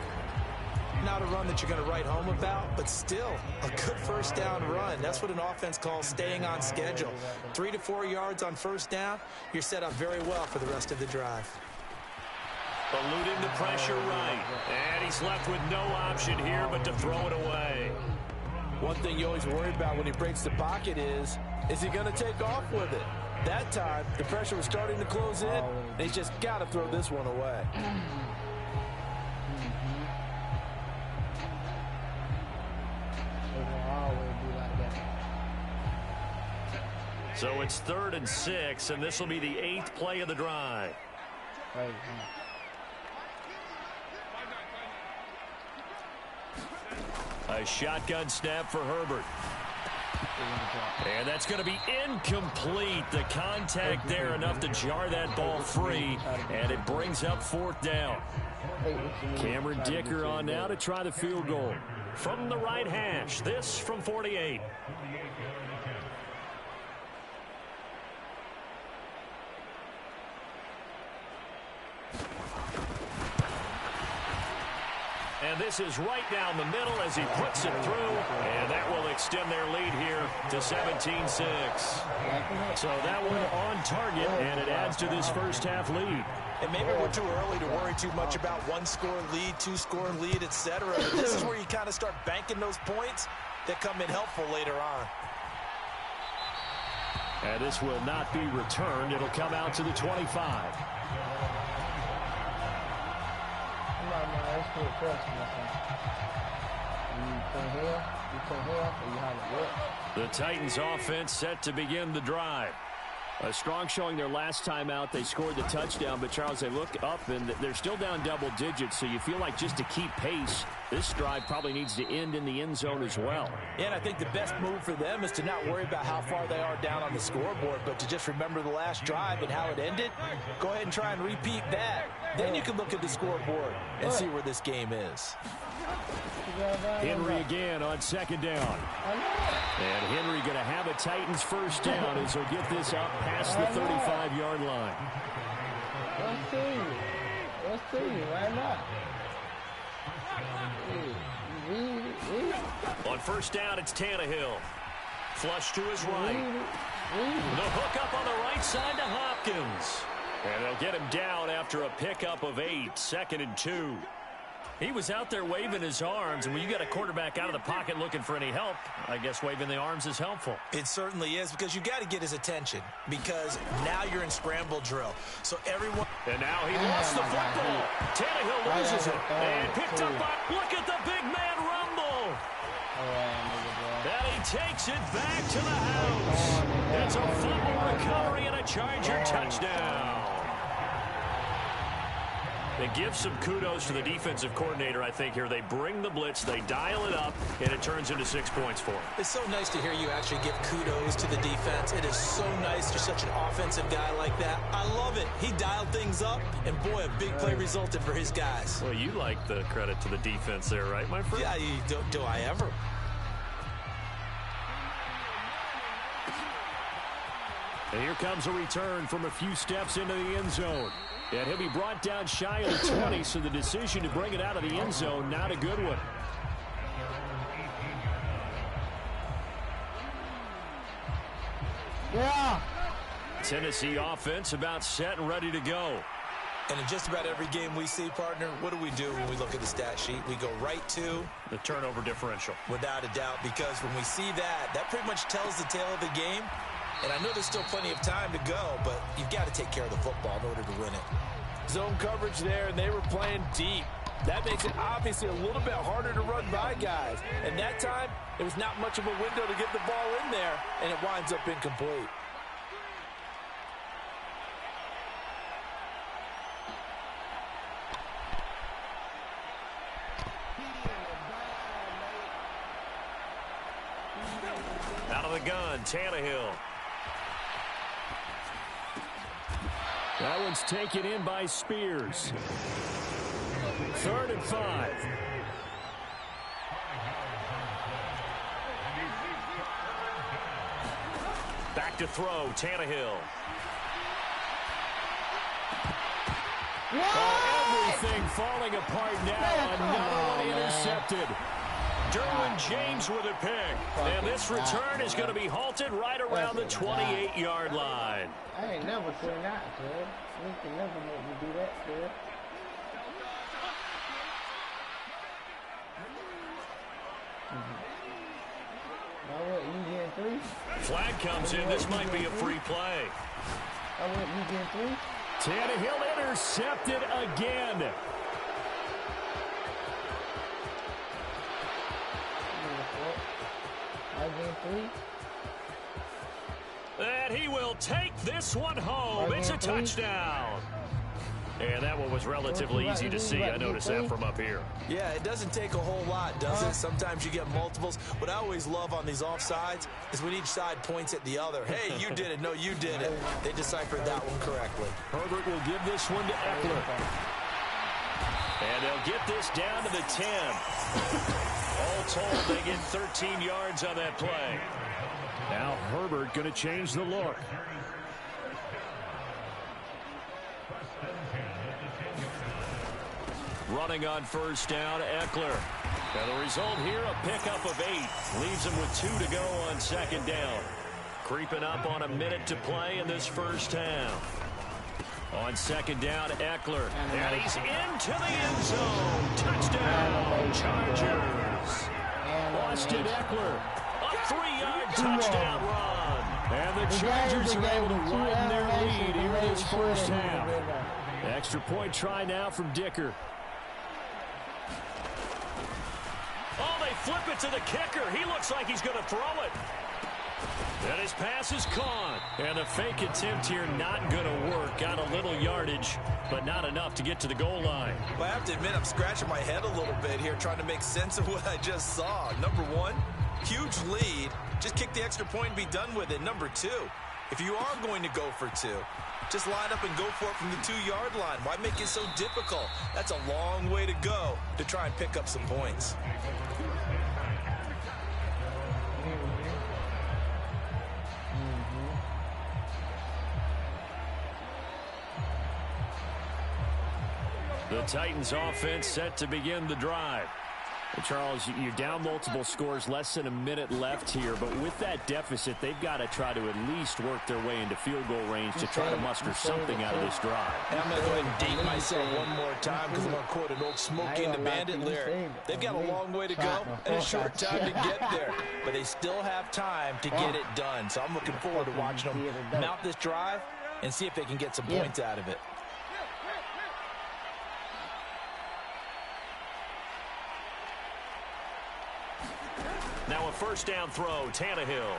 Not a run that you're going to write home about, but still a good 1st down run. That's what an offense calls staying on schedule. 3 to 4 yards on 1st down. You're set up very well for the rest of the drive. Eluding the pressure right. And he's left with no option here but to throw it away. One thing you always worry about when he breaks the pocket is he going to take off with it? That time, the pressure was starting to close in, and he's just got to throw this one away. So it's 3rd and 6, and this will be the 8th play of the drive. A shotgun snap for Herbert. And that's going to be incomplete. The contact there enough to jar that ball free, and it brings up 4th down. Cameron Dicker on now to try the field goal. From the right hash, this from 48. And this is right down the middle as he puts it through, and that will extend their lead here to 17-6. So that one on target, and it adds to this 1st half lead. And maybe we're too early to worry too much about 1-score lead, 2-score lead, etc. But this is where you kind of start banking those points that come in helpful later on. And this will not be returned. It'll come out to the 25. The Titans offense set to begin the drive. A strong showing their last time out. They scored the touchdown, but Charles, they look up and they're still down double digits, so you feel like just to keep pace, this drive probably needs to end in the end zone as well. Yeah, and I think the best move for them is to not worry about how far they are down on the scoreboard, but to just remember the last drive and how it ended. Go ahead and try and repeat that. Then you can look at the scoreboard and see where this game is. Henry again on 2nd down. And Henry going to have a Titans 1st down as he'll get this up past the 35-yard line. Let's see. Why not? On 1st down, it's Tannehill. Flush to his right. The hook up on the right side to Hopkins. And they'll get him down after a pickup of 8, 2nd and 2. He was out there waving his arms, and when you got a quarterback out of the pocket looking for any help, I guess waving the arms is helpful. It certainly is, because you got to get his attention, because now you're in scramble drill. So everyone... And now he lost the football. Tannehill loses it. And picked up by... Look at the big man rumble. And he takes it back to the house. It's a fumble recovery and a Charger touchdown. They give some kudos to the defensive coordinator, I think, here. They bring the blitz, they dial it up, and it turns into 6 points for them. It's so nice to hear you actually give kudos to the defense. It is so nice. You're such an offensive guy like that. I love it. He dialed things up, and boy, a big play resulted for his guys. Well, you like the credit to the defense there, right, my friend? Yeah, do I ever? And here comes a return from a few steps into the end zone. And he'll be brought down shy of the 20, so the decision to bring it out of the end zone, not a good one. Yeah. Tennessee offense about set and ready to go. And in just about every game we see, partner, what do we do when we look at the stat sheet? We go right to the turnover differential. Without a doubt, because when we see that, that pretty much tells the tale of the game. And I know there's still plenty of time to go, but you've got to take care of the football in order to win it. Zone coverage there, and they were playing deep. That makes it obviously a little bit harder to run by guys. And that time, there was not much of a window to get the ball in there, and it winds up incomplete. Out of the gun, Tannehill. That one's taken in by Spears. 3rd and 5. Back to throw, Tannehill. Oh, everything falling apart now. Another one intercepted. Derwin James with a pick. And this return is going to be halted right around the 28-yard line. I ain't never seen that, kid. You can never make me do that, kid. Now what, you getting 3? Flag comes in. This might be a free play. Now what, you getting 3? Tannehill intercepted again. I getting 3? And he will take this one home. It's a touchdown. And that one was relatively easy to see. I noticed that from up here. Yeah, it doesn't take a whole lot, does it? Sometimes you get multiples. What I always love on these offsides is when each side points at the other. Hey, you did it. No, you did it. They deciphered that one correctly. Herbert will give this one to Eckler. And they'll get this down to the 10. All told, they get 13 yards on that play. Now Herbert going to change the look. Running on first down, Eckler. And the result here, a pickup of 8. Leaves him with 2 to go on second down. Creeping up on a minute to play in this first half. On second down, Eckler. And he's into the end zone. Touchdown, Chargers. Austin Eckler. A 3-yard touchdown run. And the Chargers are able to widen their lead here in this first half. Extra point try now from Dicker. Oh, they flip it to the kicker. He looks like he's going to throw it. And his pass is caught. And the fake attempt here not going to work. Got a little yardage, but not enough to get to the goal line. Well, I have to admit, I'm scratching my head a little bit here trying to make sense of what I just saw. Number 1, huge lead. Just kick the extra point and be done with it. Number 2, if you are going to go for 2, just line up and go for it from the 2-yard line. Why make it so difficult? That's a long way to go to try and pick up some points. The Titans offense set to begin the drive. Well, Charles, you're down multiple scores, less than a minute left here, but with that deficit, they've got to try to at least work their way into field goal range to try to muster something out of this drive. And I'm going to go ahead and date myself one more time because I'm going to quote an old Smokey and the Bandit lyric. They've got a long way to go and a short time to get there, but they still have time to get it done. So I'm looking forward to watching them mount this drive and see if they can get some points out of it. Now a first down throw, Tannehill.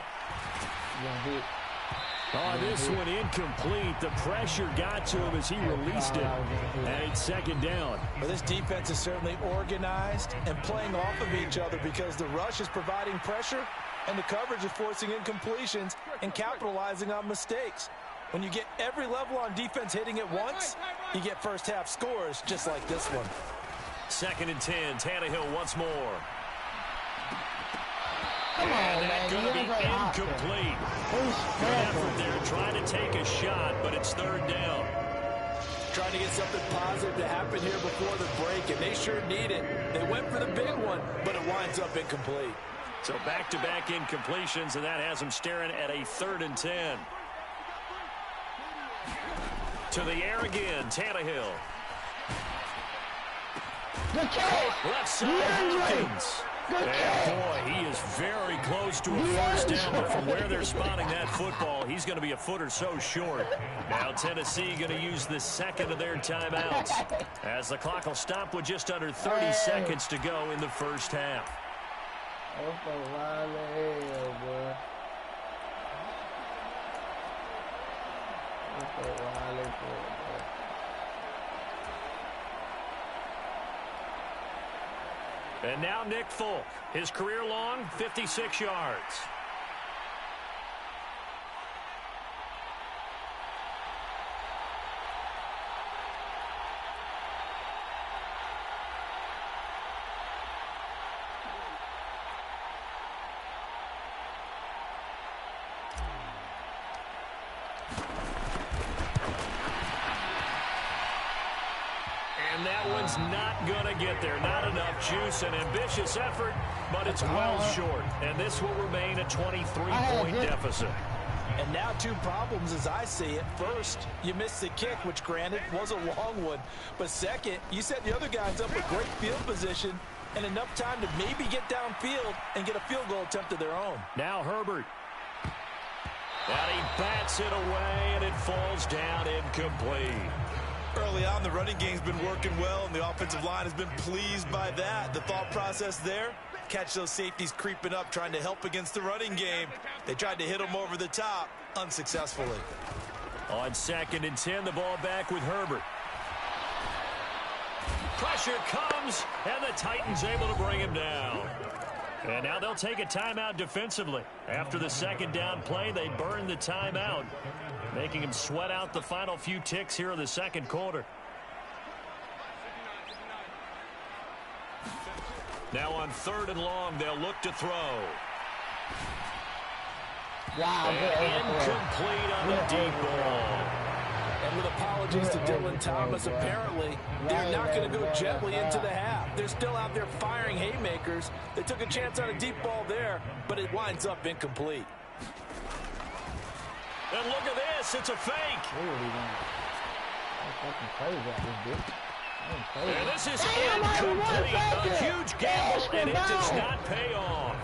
Oh, this one incomplete. The pressure got to him as he released it. And it's second down. Well, this defense is certainly organized and playing off of each other because the rush is providing pressure and the coverage is forcing incompletions and capitalizing on mistakes. When you get every level on defense hitting at once, you get first half scores just like this one. 2nd and 10, Tannehill once more. Come on, and that's man. going to be incomplete. Good effort there, trying to take a shot, but it's 3rd down. Trying to get something positive to happen here before the break, and they sure need it. They went for the big one, but it winds up incomplete. So back-to-back incompletions, and that has them staring at a 3rd and 10. To the air again, Tannehill. Left side, Hopkins. And boy, he is very close to a first down, but from where they're spotting that football, he's going to be a foot or so short. Now Tennessee going to use the second of their timeouts, as the clock will stop with just under 30 seconds to go in the first half. And now Nick Folk, his career long, 56 yards. And that one's not going to get there. Not enough juice, an ambitious effort, but it's well short. And this will remain a 23-point deficit. And now 2 problems as I see it. First, you missed the kick, which granted was a long one. But second, you set the other guys up with great field position and enough time to maybe get downfield and get a field goal attempt of their own. Now Herbert. And he bats it away, and it falls down incomplete. Early on, the running game's been working well, and the offensive line has been pleased by that. The thought process there, catch those safeties creeping up, trying to help against the running game. They tried to hit them over the top, unsuccessfully. On 2nd and 10, the ball back with Herbert. Pressure comes, and the Titans able to bring him down. And now they'll take a timeout defensively. After the second down play, they burn the timeout, making him sweat out the final few ticks here in the second quarter. Now on 3rd and long, they'll look to throw. And incomplete on the deep ball. And with apologies to Dylan Thomas, apparently they're not going to go gently into the half. They're still out there firing haymakers. They took a chance on a deep ball there, but it winds up incomplete. And look at this, it's a fake. And this is incomplete. A huge gamble, and it does not pay off.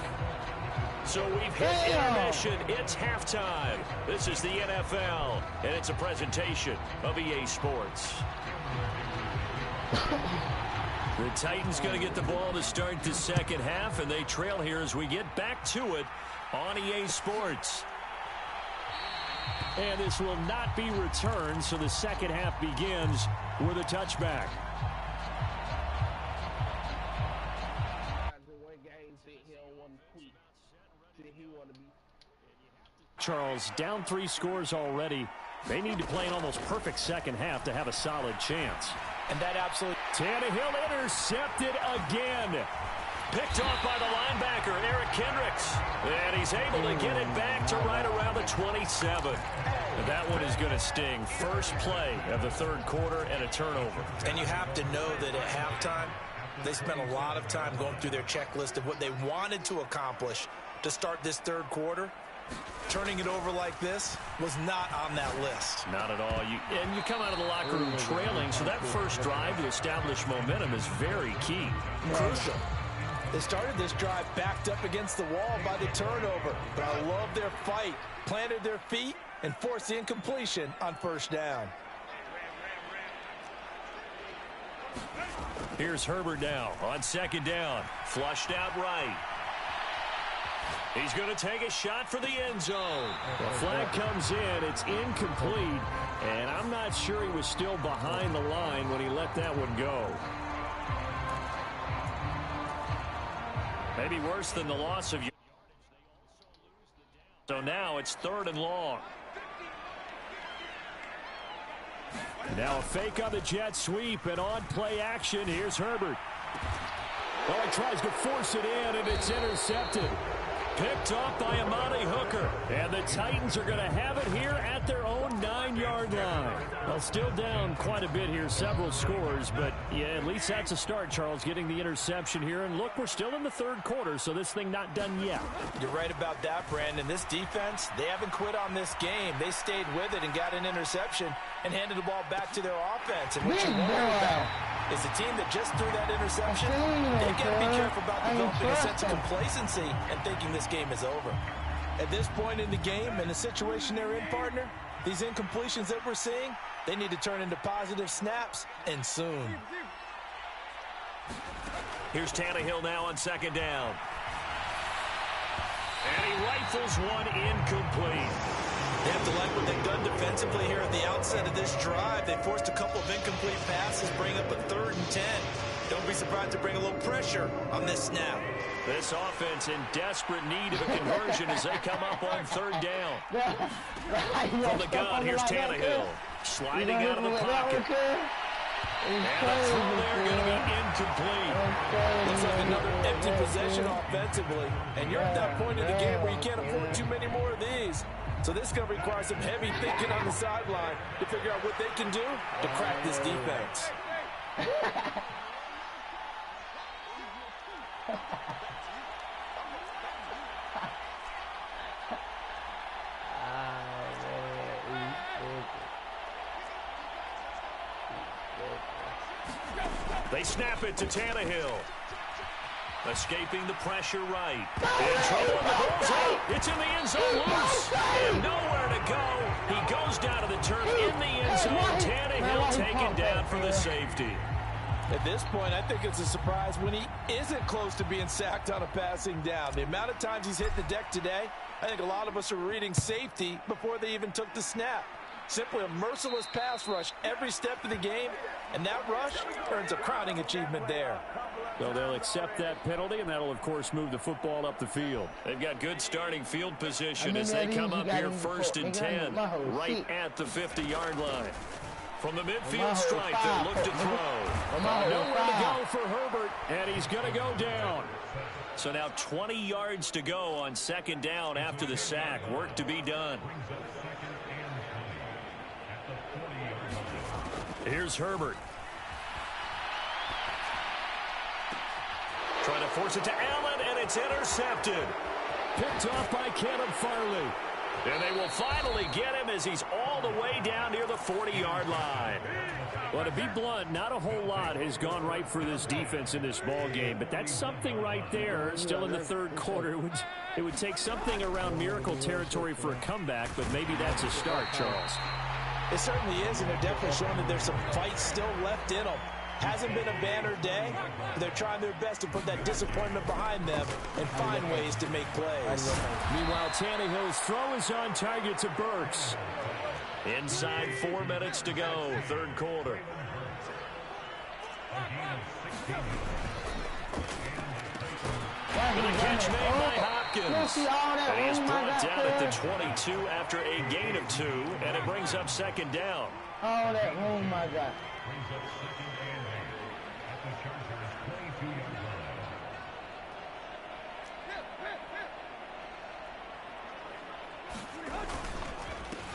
So we've hit intermission. It's halftime. This is the NFL, and it's a presentation of EA Sports. The Titans going to get the ball to start the second half, and they trail here as we get back to it on EA Sports. And this will not be returned, so the second half begins with a touchback. Charles, down 3 scores already. They need to play an almost perfect second half to have a solid chance. And that absolutely... Tannehill intercepted again. Picked off by the linebacker, Eric Kendricks. And he's able to get it back to right around the 27. And that one is going to sting. First play of the 3rd quarter and a turnover. And you have to know that at halftime, they spent a lot of time going through their checklist of what they wanted to accomplish to start this 3rd quarter. Turning it over like this was not on that list. Not at all. And you come out of the locker room trailing, so that first drive to establish momentum is very key. Crucial. They started this drive backed up against the wall by the turnover, but I love their fight. Planted their feet and forced the incompletion on 1st down. Here's Herbert now on 2nd down. Flushed out right. He's going to take a shot for the end zone. The flag comes in. It's incomplete. And I'm not sure he was still behind the line when he let that one go. Maybe worse than the loss of... So now it's 3rd and long. Now a fake on the jet sweep and on play action. Here's Herbert. Oh, he tries to force it in, and it's intercepted. Picked off by Amani Hooker. And the Titans are going to have it here at their own 9-yard line. Well, still down quite a bit here, several scores. But, yeah, at least that's a start, Charles, getting the interception here. And, look, we're still in the third quarter, so this thing not done yet. You're right about that, Brandon. This defense, they haven't quit on this game. They stayed with it and got an interception and handed the ball back to their offense. And what you worry about is the team that just threw that interception, they've got to be careful about developing a sense of complacency and thinking this game is over. At this point in the game and the situation they're in, partner, these incompletions that we're seeing, they need to turn into positive snaps, and soon. Here's Tannehill now on second down. And he rifles one incomplete. They have to like what they've done defensively here at the outset of this drive. They forced a couple of incomplete passes, bring up a 3rd and 10. Don't be surprised to bring a little pressure on this snap. This offense in desperate need of a conversion as they come up on 3rd down. From the gun, here's Tannehill. Sliding out of the pocket. And the throw there going to be incomplete. Looks like another empty possession offensively. And you're at that point in the game where you can't afford too many more of these. So this is going to require some heavy thinking on the sideline to figure out what they can do to crack this defense. They snap it to Tannehill. Escaping the pressure right. In trouble, and the ball's out. It's in the end zone loose. And nowhere to go. He goes down to the turf in the end zone. Tannehill taken down for the safety. At this point, I think it's a surprise when he isn't close to being sacked on a passing down. The amount of times he's hit the deck today, I think a lot of us are reading safety before they even took the snap. Simply a merciless pass rush every step of the game, and that rush earns a crowning achievement there. So they'll accept that penalty, and that'll, of course, move the football up the field. They've got good starting field position as they come up here 1st and 10, right at the 50-yard line. From the midfield stripe, they'll look to throw. Nowhere to go for Herbert, and he's going to go down. So now 20 yards to go on 2nd down after the sack. Work to be done. Here's Herbert. Trying to force it to Allen, and it's intercepted. Picked off by Caleb Farley. And they will finally get him as he's all the way down near the 40-yard line. Well, to be blunt, not a whole lot has gone right for this defense in this ball game, but that's something right there. Still in the 3rd quarter. It would take something around miracle territory for a comeback, but maybe that's a start, Charles. It certainly is, and they're definitely showing that there's some fight still left in them. Hasn't been a banner day, but they're trying their best to put that disappointment behind them and find ways to make plays. Meanwhile, Tannehill's throw is on target to Burks. Inside 4 minutes to go, 3rd quarter. And a catch made by Hopkins. And he is brought down at the 22 after a gain of 2, and it brings up 2nd down. Oh my God.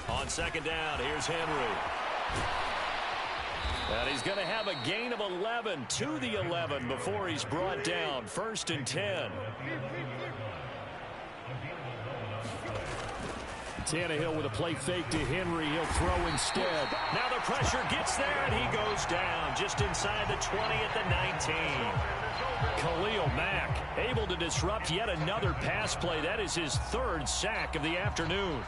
On 2nd down, here's Henry. And he's going to have a gain of 11 to the 11 before he's brought down. 1st and 10. Tannehill with a play fake to Henry. He'll throw instead. Now the pressure gets there, and he goes down just inside the 20 at the 19. Khalil Mack able to disrupt yet another pass play. That is his 3rd sack of the afternoon.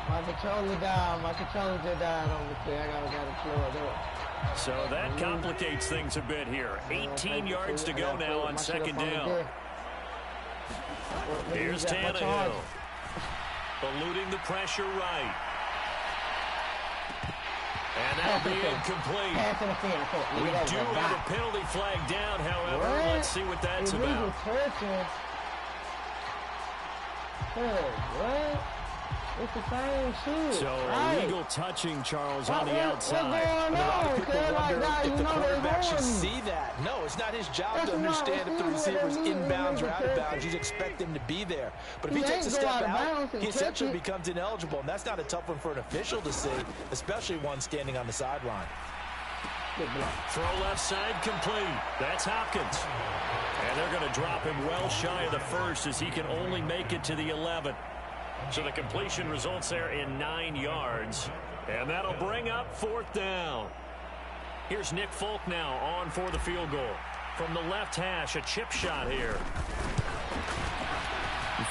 My controller died. My controller just died on the play. I gotta plug it up. So that complicates things a bit here. 18 yards to go now on 2nd down. Here's Tannehill. Eluding the pressure right. And that'll be incomplete. We do have a penalty flag down, however. Let's see what that's about. It's the same shit. So right. illegal touching, Charles, on the outside. What's going on? People wonder like, if the quarterback should see that. No, it's not his job to understand if the receiver's inbounds or out of bounds. You expect him to be there. But if he takes a step out, he essentially becomes ineligible. And that's not a tough one for an official to see, especially one standing on the sideline. Throw left side complete. That's Hopkins. And they're going to drop him well shy of the first as he can only make it to the 11. So the completion results there in 9 yards. And that'll bring up 4th down. Here's Nick Folk now on for the field goal. From the left hash, a chip shot here.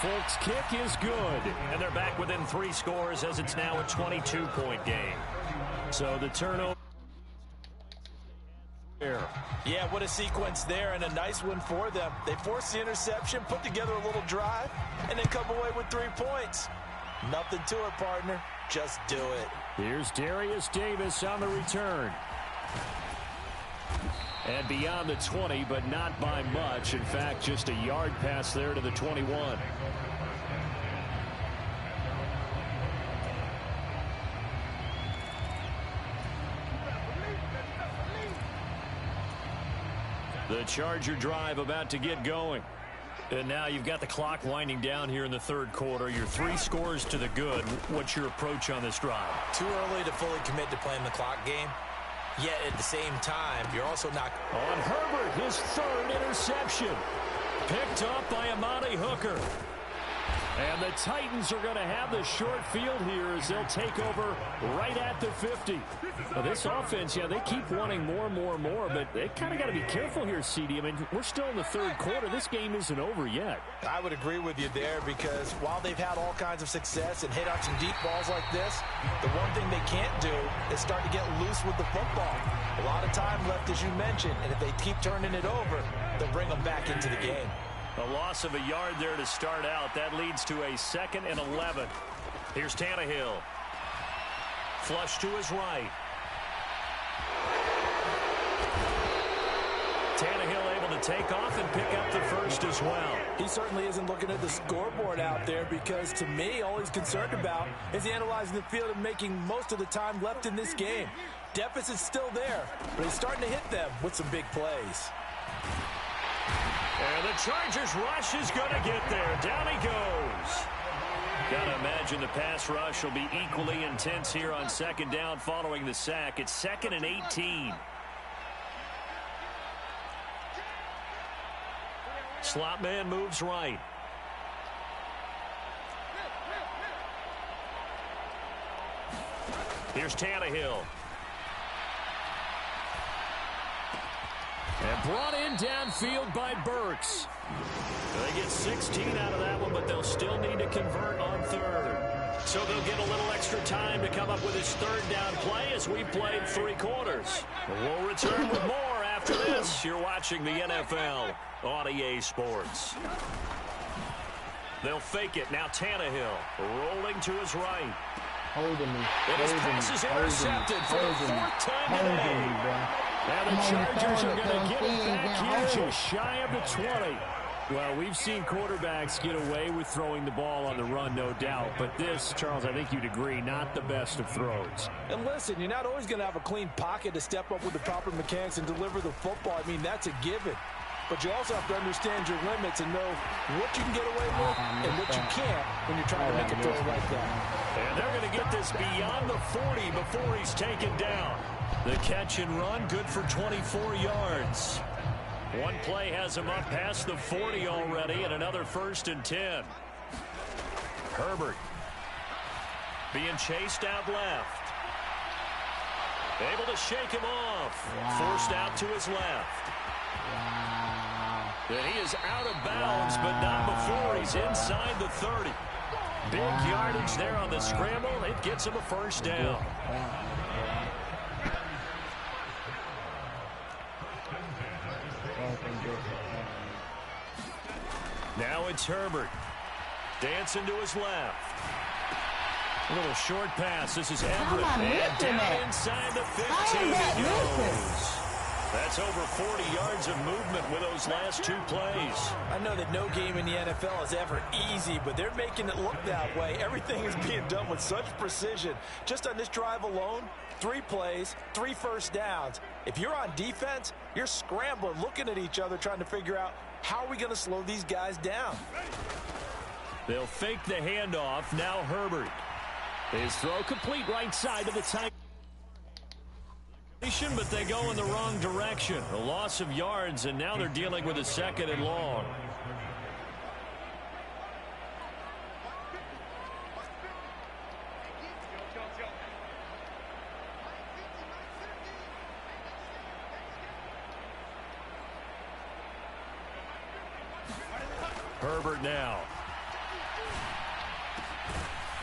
Folk's kick is good. And they're back within 3 scores as it's now a 22-point game. So the turnover. Yeah, what a sequence there, and a nice one for them. They forced the interception, put together a little drive, and then come away with 3 points. Nothing to it, partner. Just do it. Here's Darius Davis on the return. And beyond the 20, but not by much. In fact, just a yard pass there to the 21. The Charger drive about to get going. And now you've got the clock winding down here in the 3rd quarter. Your 3 scores to the good. What's your approach on this drive? Too early to fully commit to playing the clock game. Yet at the same time, you're also not. On Herbert, his 3rd interception. Picked up by Amani Hooker. And the Titans are going to have the short field here as they'll take over right at the 50. Well, this offense, yeah, they keep wanting more, but they kind of got to be careful here, CD. I mean, we're still in the 3rd quarter. This game isn't over yet. I would agree with you there because while they've had all kinds of success and hit out some deep balls like this, the one thing they can't do is start to get loose with the football. A lot of time left, as you mentioned, and if they keep turning it over, they'll bring them back into the game. A loss of a yard there to start out. That leads to a 2nd and 11. Here's Tannehill. Flush to his right. Tannehill able to take off and pick up the first as well. He certainly isn't looking at the scoreboard out there because, to me, all he's concerned about is analyzing the field and making most of the time left in this game. Deficit's still there, but he's starting to hit them with some big plays. And the Chargers rush is going to get there. Down he goes. Got to imagine the pass rush will be equally intense here on 2nd down following the sack. It's 2nd and 18. Slot man moves right. Here's Tannehill. And brought in downfield by Burks. They get 16 out of that one, but they'll still need to convert on 3rd. So they'll get a little extra time to come up with his 3rd down play as we've played 3 quarters. We'll return with more after this. You're watching the NFL on EA Sports. They'll fake it. Now Tannehill rolling to his right. Holding me. And his pass is intercepted for the 4th time today. And the Chargers are going to get it back here just shy of the 20. Well, we've seen quarterbacks get away with throwing the ball on the run, no doubt. But this, Charles, I think you'd agree, not the best of throws. And listen, you're not always going to have a clean pocket to step up with the proper mechanics and deliver the football. I mean, that's a given. But you also have to understand your limits and know what you can get away with and what you can't when you're trying to make a throw like that. And they're going to get this beyond the 40 before he's taken down. The catch and run, good for 24 yards. One play has him up past the 40 already, and another 1st and 10. Herbert being chased out left. Able to shake him off. Wow. Forced out to his left. Wow. And he is out of bounds, but not before he's inside the 30. Big yardage there on the scramble. It gets him a 1st down. Now it's Herbert. Dancing to his left. A little short pass. This is Everett. And down inside the 15 he goes. That's over 40 yards of movement with those last 2 plays. I know that no game in the NFL is ever easy, but they're making it look that way. Everything is being done with such precision. Just on this drive alone, 3 plays, 3 first downs. If you're on defense, you're scrambling, looking at each other, trying to figure out how are we going to slow these guys down. They'll fake the handoff. Now Herbert. His throw complete right side of the Titans. But they go in the wrong direction. A loss of yards, and now they're dealing with a 2nd and long. Herbert now.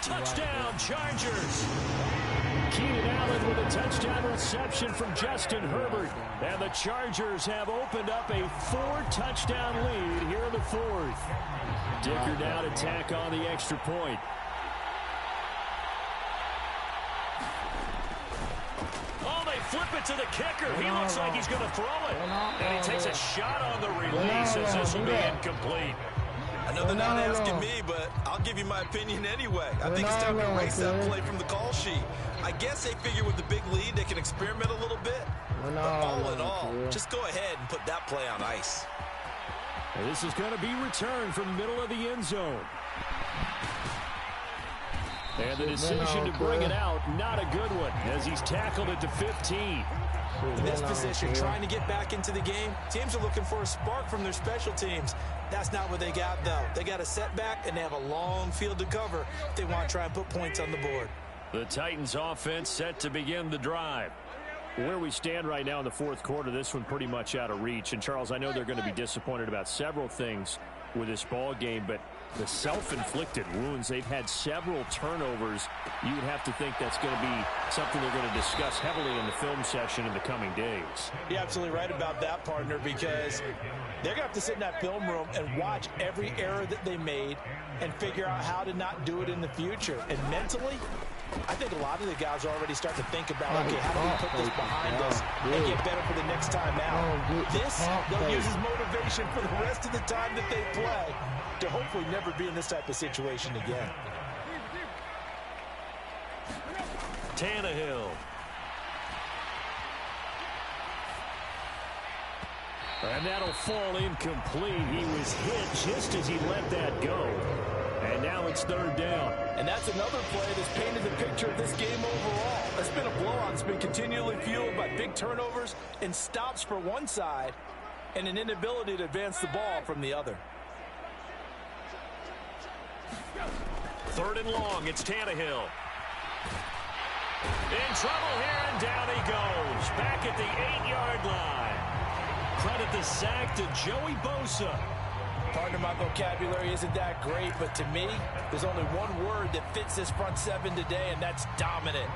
Touchdown, Chargers. Keenan Allen with a touchdown reception from Justin Herbert. And the Chargers have opened up a 4-touchdown lead here in the 4th. Dicker now to tack on the extra point. Oh, they flip it to the kicker. He looks like he's going to throw it. And he takes a shot on the release as this will be incomplete. I know they're not asking me, but I'll give you my opinion anyway. I think it's time to erase that play from the call sheet. I guess they figure with the big lead they can experiment a little bit. But all in all, just go ahead and put that play on ice. And this is going to be returned from the middle of the end zone. And the decision to bring it out, not a good one, as he's tackled it to 15. In this position, trying to get back into the game, teams are looking for a spark from their special teams. That's not what they got, though. They got a setback, and they have a long field to cover if they want to try and put points on the board. The Titans offense set to begin the drive. Where we stand right now in the 4th quarter, this one pretty much out of reach. And, Charles, I know they're going to be disappointed about several things with this ball game, but the self-inflicted wounds, they've had several turnovers. You would have to think that's going to be something they're going to discuss heavily in the film session in the coming days. You're absolutely right about that, partner, because they're going to have to sit in that film room and watch every error that they made and figure out how to not do it in the future. And mentally, I think a lot of the guys are already starting to think about, okay, how do we put this behind us and get better for the next time out? This, they'll use as motivation for the rest of the time that they play to hopefully never be in this type of situation again. Tannehill. And that'll fall incomplete. He was hit just as he let that go. And now it's 3rd down. And that's another play that's painted the picture of this game overall. It's been a blowout. It's been continually fueled by big turnovers and stops for one side and an inability to advance the ball from the other. 3rd and long. It's Tannehill. In trouble here, and down he goes. Back at the 8-yard line. Credit the sack to Joey Bosa. Partner, my vocabulary isn't that great, but to me, there's only one word that fits this front 7 today, and that's dominant.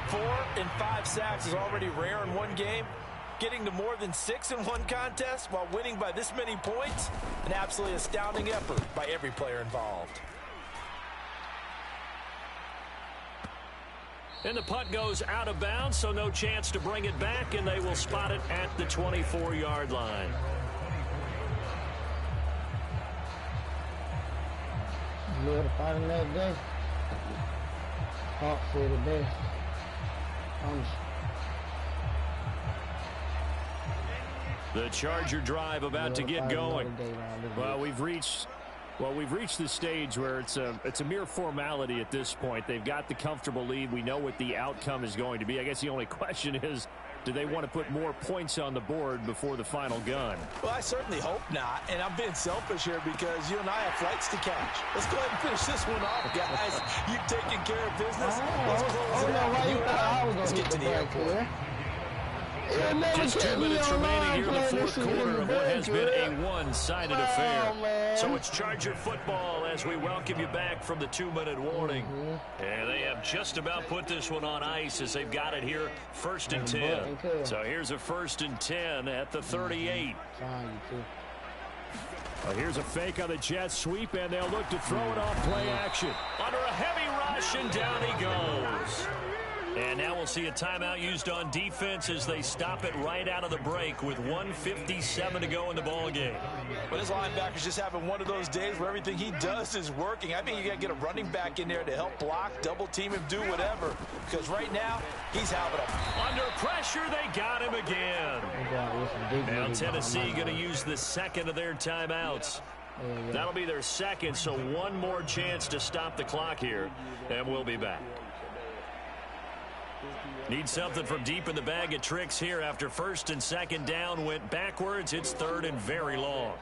4 and 5 sacks is already rare in one game. Getting to more than 6 in one contest while winning by this many points, an absolutely astounding effort by every player involved. And the punt goes out of bounds, so no chance to bring it back, and they will spot it at the 24-yard line. Good to fight another day. Hawk said it best. The Charger drive about to get going. Well, we've reached the stage where it's a mere formality at this point. They've got the comfortable lead. We know what the outcome is going to be. I guess the only question is, do they want to put more points on the board before the final gun? Well, I certainly hope not, and I'm being selfish here because you and I have flights to catch. Let's go ahead and finish this one off, guys. You've taken care of business. Let's close it out. You and I, let's get to the airport. Just 2 minutes remaining here in the 4th quarter of what has been a one-sided affair. So it's Charger football as we welcome you back from the 2-minute warning. And they have just about put this one on ice as they've got it here 1st and 10. So here's a 1st and 10 at the 38. Well, here's a fake on the jet sweep, and they'll look to throw it off play action. Under a heavy rush, and down he goes. And now we'll see a timeout used on defense as they stop it right out of the break with 1:57 to go in the ball game. But his linebacker's just having one of those days where everything he does is working. I think you got to get a running back in there to help block, double team him, do whatever. Because right now, he's having a... Under pressure, they got him again. Now Tennessee going to use the second of their timeouts. That'll be their second, so one more chance to stop the clock here, and we'll be back. Need something from deep in the bag of tricks here after first and second down went backwards. It's third and very long.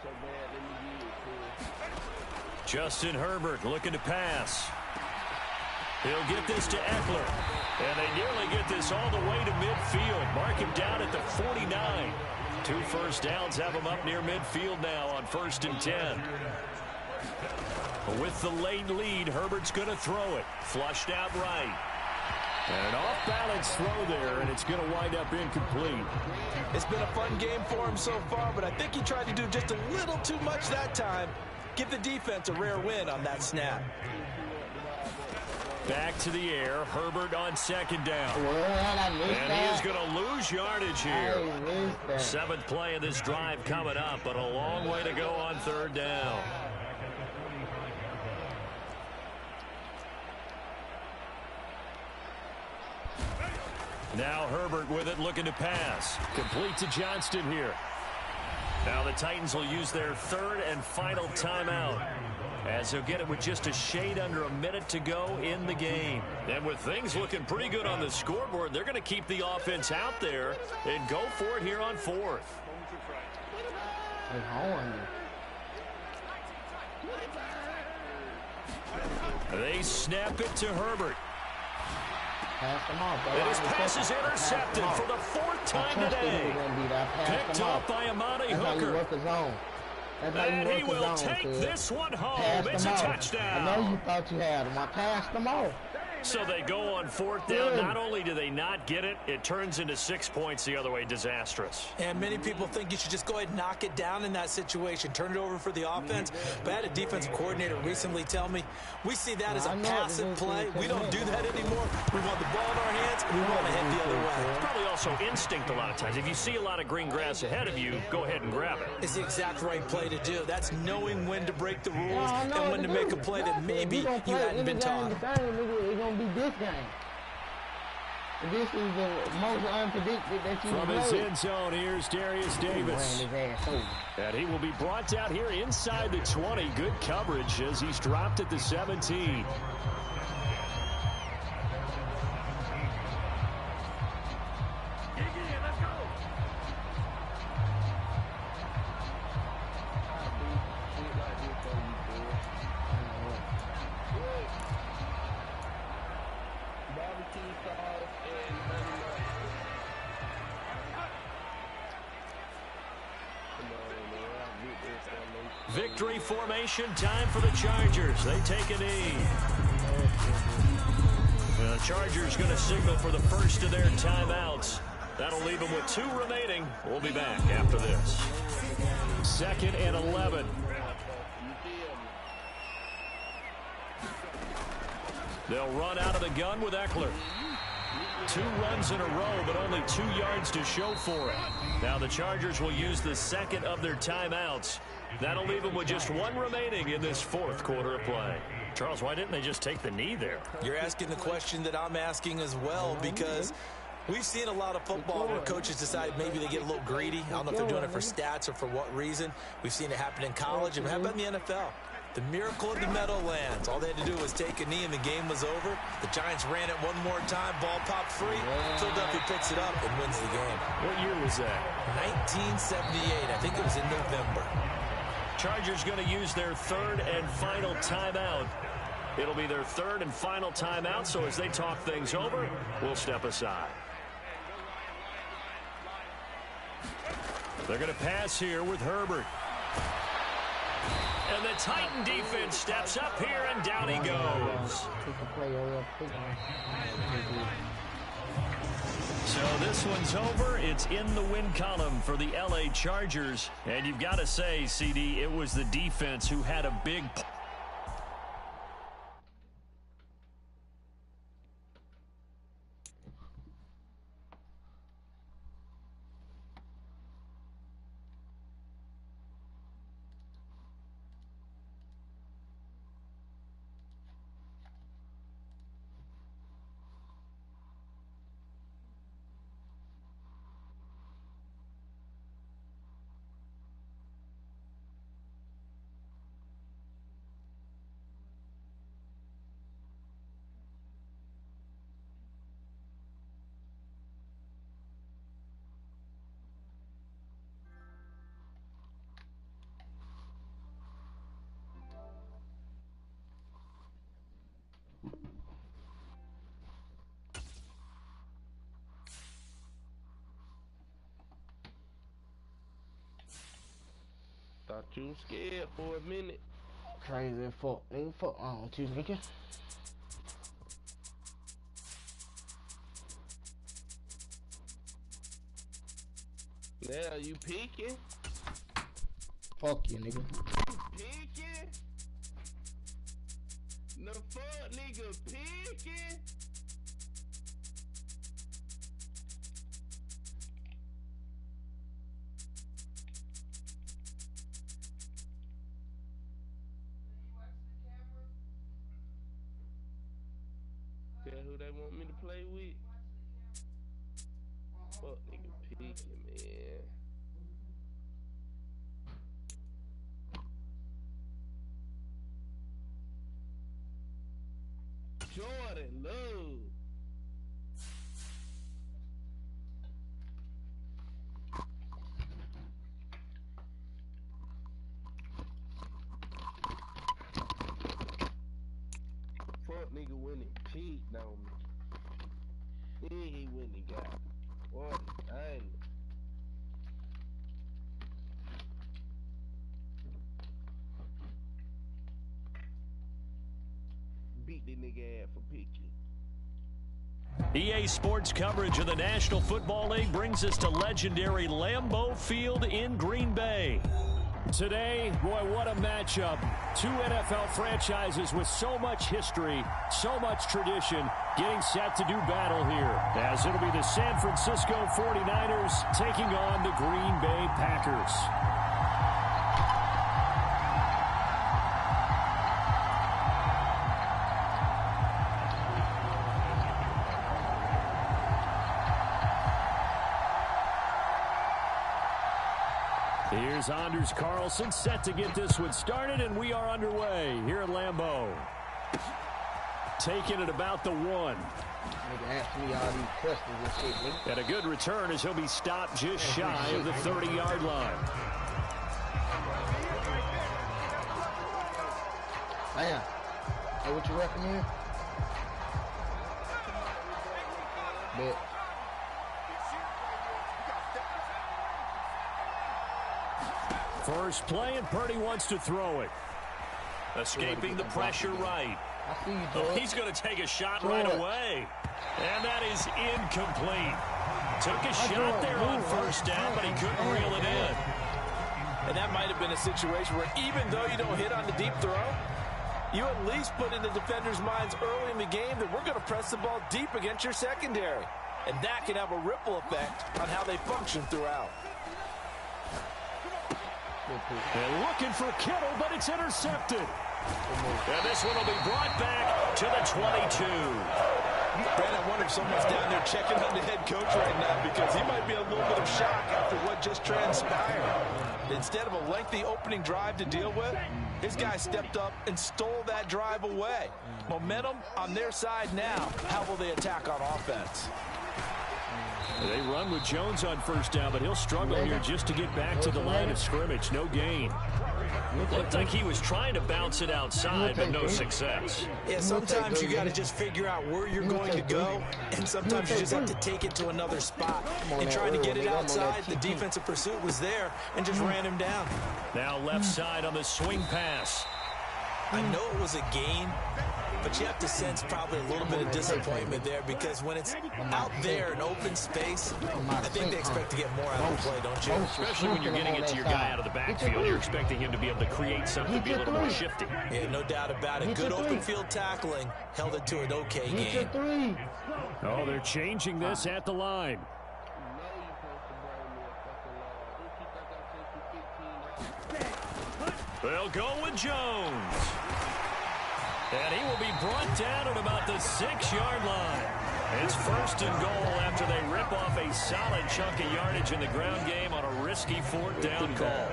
Justin Herbert looking to pass. He'll get this to Eckler. And they nearly get this all the way to midfield. Mark him down at the 49. 2 first downs have him up near midfield now on 1st and 10. With the late lead, Herbert's going to throw it. Flushed out right. And an off-balance throw there, and it's going to wind up incomplete. It's been a fun game for him so far, but I think he tried to do just a little too much that time. Give the defense a rare win on that snap. Back to the air. Herbert on second down. And he is going to lose yardage here. 7th play of this drive coming up, but a long way to go on 3rd down. Now Herbert with it, looking to pass. Complete to Johnston here. Now the Titans will use their 3rd and final timeout, as they'll get it with just a shade under a minute to go in the game. And with things looking pretty good on the scoreboard, they're going to keep the offense out there and go for it here on 4th. They snap it to Herbert. And his pass is intercepted for the 4th time today. Picked up by Amani Hooker. And he will take this one home. It's a touchdown. I know you thought you had him. I passed them all. So they go on 4th down. Not only do they not get it, it turns into 6 points the other way. Disastrous. And many people think you should just go ahead and knock it down in that situation. Turn it over for the offense. But I had a defensive coordinator recently tell me, we see that as a passive play. We don't do that anymore. We want the ball in our hands, and we want to head the other way. It's probably also instinct a lot of times. If you see a lot of green grass ahead of you, go ahead and grab it. It's the exact right play to do. That's knowing when to break the rules and when to make a play that maybe you hadn't been taught. Be this game. This is the most unpredicted that you From his end zone, here's Darius Davis. And he will be brought out here inside the 20. Good coverage as he's dropped at the 17. Victory formation, time for the Chargers. They take a knee. The Chargers going to signal for the first of their timeouts. That'll leave them with 2 remaining. We'll be back after this. 2nd and 11. They'll run out of the gun with Eckler. 2 runs in a row, but only 2 yards to show for it. Now the Chargers will use the second of their timeouts. That'll leave them with just 1 remaining in this 4th quarter of play. Charles, why didn't they just take the knee there? You're asking the question that I'm asking as well, because we've seen a lot of football where coaches decide maybe they get a little greedy. I don't know if they're doing it for stats or for what reason. We've seen it happen in college, and how about in the NFL? The miracle of the Meadowlands. All they had to do was take a knee and the game was over. The Giants ran it one more time. Ball popped free. Philadelphia picks it up and wins the game. What year was that? 1978. I think it was in November. Chargers going to use their 3rd and final timeout. It'll be their 3rd and final timeout, so as they talk things over, we'll step aside. They're going to pass here with Herbert. And the Titan defense steps up here, and down he goes. So this one's over. It's in the win column for the LA Chargers. And you've got to say, CD, it was the defense who had a big... You scared for a minute. Crazy fuck, nigga. Fuck on you, nigga. Now you peeking? Fuck you, nigga. Peeking? The fuck, nigga, peeking? Tell who they want me to play with? Fuck, nigga, peeking, man. Jordan Love. Fuck nigga when he peeked on me. Then he went and got it. What? I ain't. Beat the nigga ass for picking. EA Sports coverage of the National Football League brings us to legendary Lambeau Field in Green Bay. Today, boy, what a matchup. Two NFL franchises with so much history, so much tradition, getting set to do battle here. As it'll be the San Francisco 49ers taking on the Green Bay Packers. Here's Anders Carlson set to get this one started, and we are underway here at Lambeau. Taking it about the 1. Nigga ask me all these questions and shit, nigga. And a good return as he'll be stopped just shy of the 30-yard line. Damn. Hey, what you recommend? Bet. First play, and Purdy wants to throw it. Escaping the pressure right. I see you, Oh, George. he's going to take a shot right away. And that is incomplete. Took a shot there on first down, but he couldn't reel it in. And that might have been a situation where even though you don't hit on the deep throw, you at least put in the defenders' minds early in the game that we're going to press the ball deep against your secondary. And that can have a ripple effect on how they function throughout. And looking for Kittle, but it's intercepted. And this one will be brought back to the 22. Brad, I wonder if someone's down there checking on the head coach right now because he might be a little bit of shock after what just transpired. Instead of a lengthy opening drive to deal with, his guy stepped up and stole that drive away. Momentum on their side now. How will they attack on offense? They run with Jones on first down, but he'll struggle here just to get back to the line of scrimmage. No gain. Looked like he was trying to bounce it outside, but no success. Yeah, sometimes you got to just figure out where you're going to go, and sometimes you just have to take it to another spot. And trying to get it outside, the defensive pursuit was there and just ran him down. Now left side on the swing pass. I know it was a gain, but you have to sense probably a little bit of disappointment there because when it's out there in open space, I think they expect to get more out of the play, don't you? Especially when you're getting it to your guy out of the backfield. You're expecting him to be able to create something, be a little more shifty. Yeah, no doubt about it. Good open field tackling held it to an okay game. Oh, they're changing this at the line. They'll go with Jones. And he will be brought down at about the 6-yard line. It's first and goal after they rip off a solid chunk of yardage in the ground game on a risky 4th down call.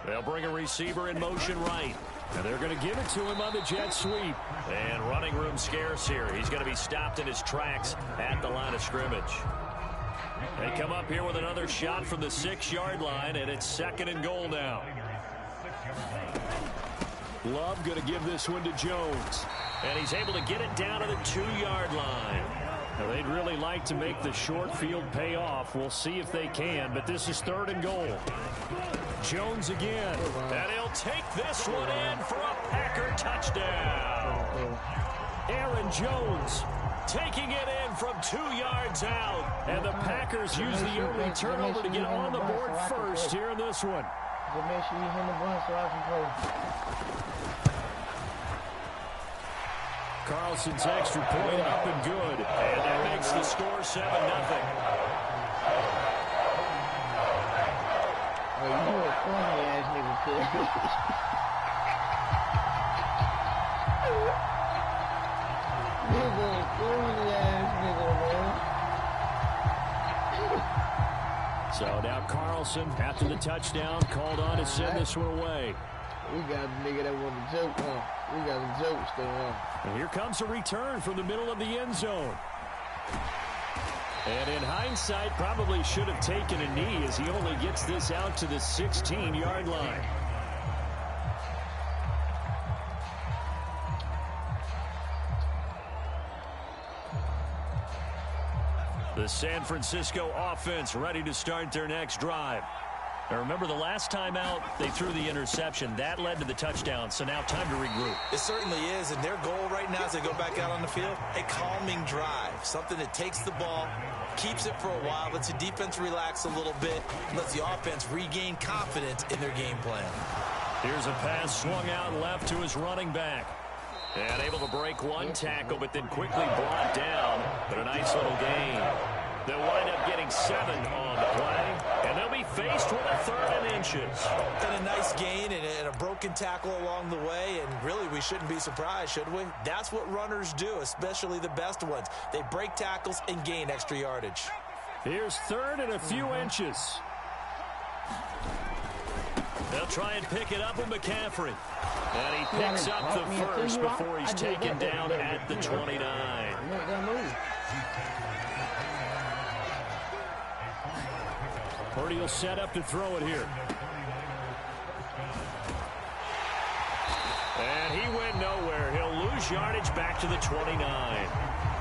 They'll bring a receiver in motion right. And they're going to give it to him on the jet sweep. And running room scarce here. He's going to be stopped in his tracks at the line of scrimmage. They come up here with another shot from the 6-yard line, and it's 2nd and goal now. Love going to give this one to Jones. And he's able to get it down to the 2-yard line. Now, they'd really like to make the short field pay off. We'll see if they can, but this is 3rd and goal. Jones again, and he'll take this one in for a Packer touchdown. Aaron Jones taking it in from 2 yards out, and the Packers use the early turnover to get on the board first here in this one. Just make sure you hit the button so I can play. Carlson's extra point up and good, and that makes the score 7-0. Oh, you a funny ass nigga, kid. You a funny ass nigga, man. So now Carlson, after the touchdown, called on to send this one away. We got a nigga that want to joke on. We got a joke still on. And here comes a return from the middle of the end zone. And in hindsight, probably should have taken a knee as he only gets this out to the 16-yard line. The San Francisco offense ready to start their next drive. Now remember, the last time out, they threw the interception. That led to the touchdown, so now time to regroup. It certainly is, and their goal right now as they go back out on the field, a calming drive, something that takes the ball, keeps it for a while, lets the defense relax a little bit, lets the offense regain confidence in their game plan. Here's a pass swung out left to his running back. And able to break one tackle, but then quickly brought down. But a nice little gain. They'll wind up getting 7 on the play, and they'll be faced with a 3rd and inches. And a nice gain and a broken tackle along the way, and really we shouldn't be surprised, should we? That's what runners do, especially the best ones. They break tackles and gain extra yardage. Here's 3rd and a few inches. They'll try and pick it up with McCaffrey. And he picks up the first before he's taken down at the 29. Purdy will set up to throw it here. And he went nowhere. He'll lose yardage back to the 29.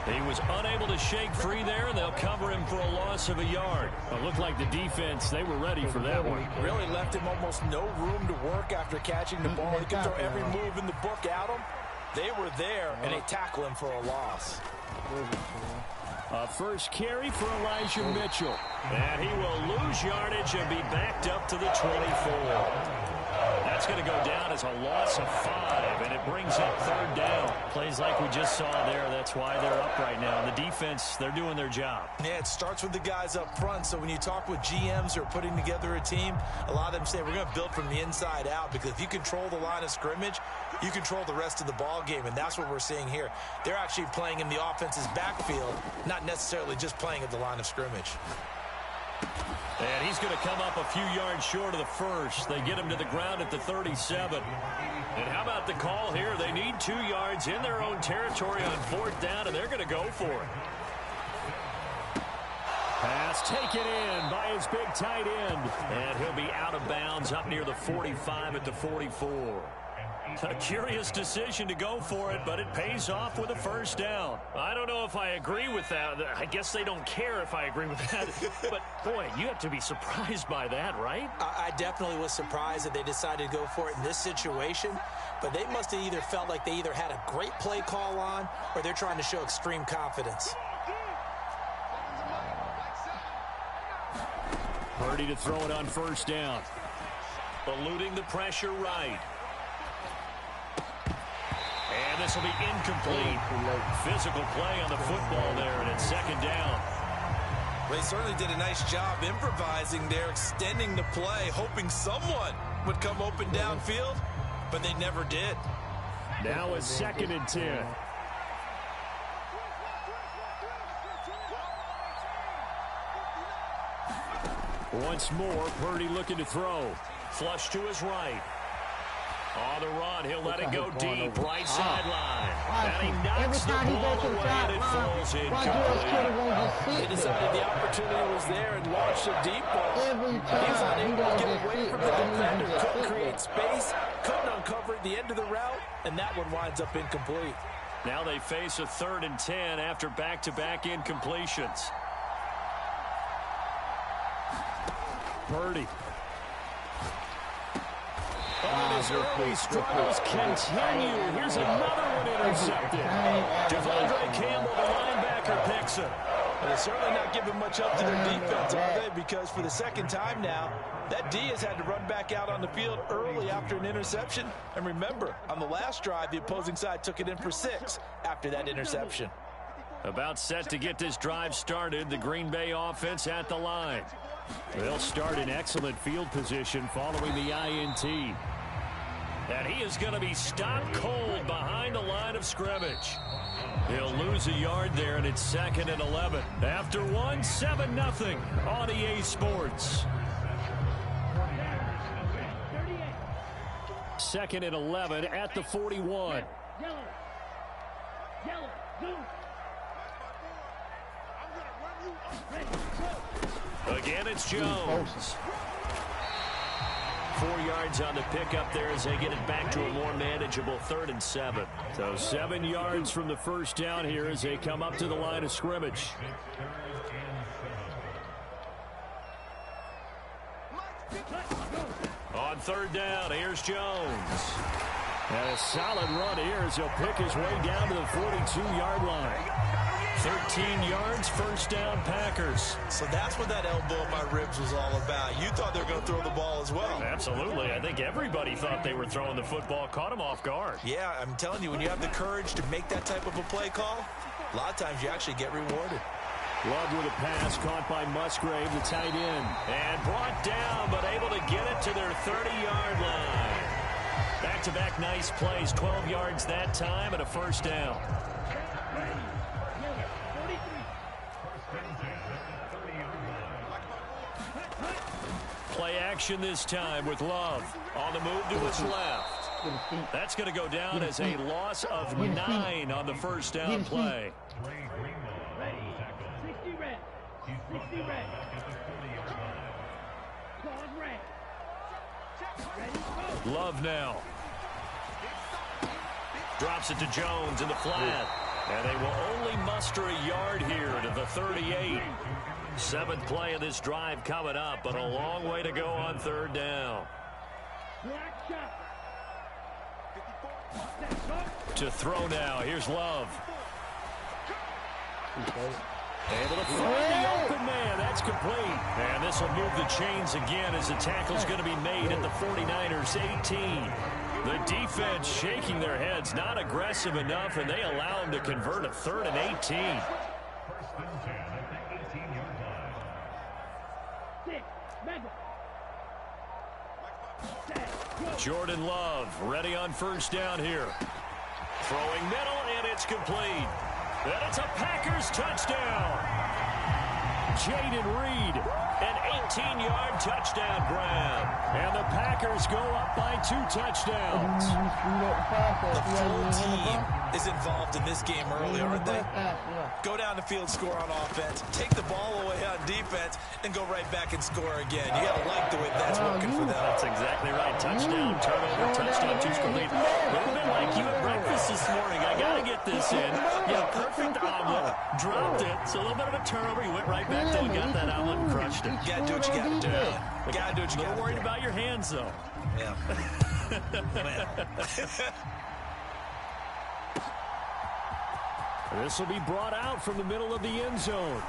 He was unable to shake free there, and they'll cover him for a loss of a yard. It looked like the defense, they were ready for that one. Really left him almost no room to work after catching the ball. He could throw every move in the book at him. They were there, and they tackle him for a loss. A first carry for Elijah Mitchell. And he will lose yardage and be backed up to the 24. That's going to go down as a loss of 5, and it brings up 3rd down. Plays like we just saw there. That's why they're up right now. And the defense, they're doing their job. Yeah, it starts with the guys up front. So when you talk with GMs who are putting together a team, a lot of them say we're going to build from the inside out, because if you control the line of scrimmage, you control the rest of the ball game, and that's what we're seeing here. They're actually playing in the offense's backfield, not necessarily just playing at the line of scrimmage. And he's going to come up a few yards short of the first. They get him to the ground at the 37. And how about the call here? They need 2 yards in their own territory on 4th down, and they're going to go for it. Pass taken in by his big tight end. And he'll be out of bounds up near the 45 at the 44. A curious decision to go for it, but it pays off with a 1st down. I don't know if I agree with that. I guess they don't care if I agree with that. But, boy, you have to be surprised by that, right? I definitely was surprised that they decided to go for it in this situation. But they must have either felt like they either had a great play call on, or they're trying to show extreme confidence. Purdy to throw it on 1st down. Eluding the pressure right. And this will be incomplete. Physical play on the football there, and it's 2nd down. Well, they certainly did a nice job improvising there, extending the play, hoping someone would come open downfield, but they never did. Now a 2nd and 10. Once more, Purdy looking to throw. Flush to his right. On the run, he'll let it go deep, right sideline. And he knocks the ball away, and it falls incomplete. They decided the opportunity was there and launched a deep ball. He was unable to get away from the defender, couldn't create space, couldn't uncover at the end of the route, and that one winds up incomplete. Now they face a 3rd and 10 after back-to-back incompletions. Purdy. And his early struggles continue. Here's another one intercepted. Devondre Campbell, the linebacker, picks it. Well, they're certainly not giving much up to their defense, are they? Because for the second time now, that D has had to run back out on the field early after an interception. And remember, on the last drive, the opposing side took it in for 6 after that interception. About set to get this drive started, the Green Bay offense at the line. They'll start in excellent field position following the INT. And he is going to be stopped cold behind the line of scrimmage. He'll lose a yard there, and it's 2nd and 11. After 7-0 on EA Sports. 2nd and 11 at the 41. Again, it's Jones. 4 yards on the pickup there as they get it back to a more manageable 3rd and 7. So 7 yards from the first down here as they come up to the line of scrimmage. On 3rd down, here's Jones. And a solid run here as he'll pick his way down to the 42-yard line. 13 yards, 1st down, Packers. So that's what that elbow in my ribs was all about. You thought they were going to throw the ball as well. Absolutely. I think everybody thought they were throwing the football, caught him off guard. Yeah, I'm telling you, when you have the courage to make that type of a play call, a lot of times you actually get rewarded. Love with a pass caught by Musgrave, the tight end. And brought down, but able to get it to their 30-yard line. Back-to-back nice plays, 12 yards that time and a 1st down. Play action this time with Love on the move to his left. That's going to go down as a loss of 9 on the 1st down play. Love now. Drops it to Jones in the flat. And they will only muster a yard here to the 38. 7th play of this drive coming up, but a long way to go on 3rd down. To throw now. Here's Love. Able to find the open man. That's complete. And this will move the chains again as the tackle's going to be made at the 49ers 18. The defense shaking their heads, not aggressive enough, and they allow them to convert a 3rd and 18. Jordan Love ready on 1st down here. Throwing middle, and it's complete. And it's a Packers touchdown. Jaden Reed, an 18-yard touchdown grab. And the Packers go up by 2 touchdowns. The full team is involved in this game early, aren't they? Go down the field, score on offense, take the ball away on defense, and go right back and score again. You got to like the way that's working for them. That's exactly right. Touchdown, turnover, touchdown, 2 complete. A little bit like you at breakfast this morning. I got to get this in. Yeah, perfect omelet. Dropped it. So a little bit of a turnover. You went right back to and got that omelet and crushed it. You got to do what you got to do. You got to do what you got to do. A little worried about your hands, though. Yeah. This will be brought out from the middle of the end zone.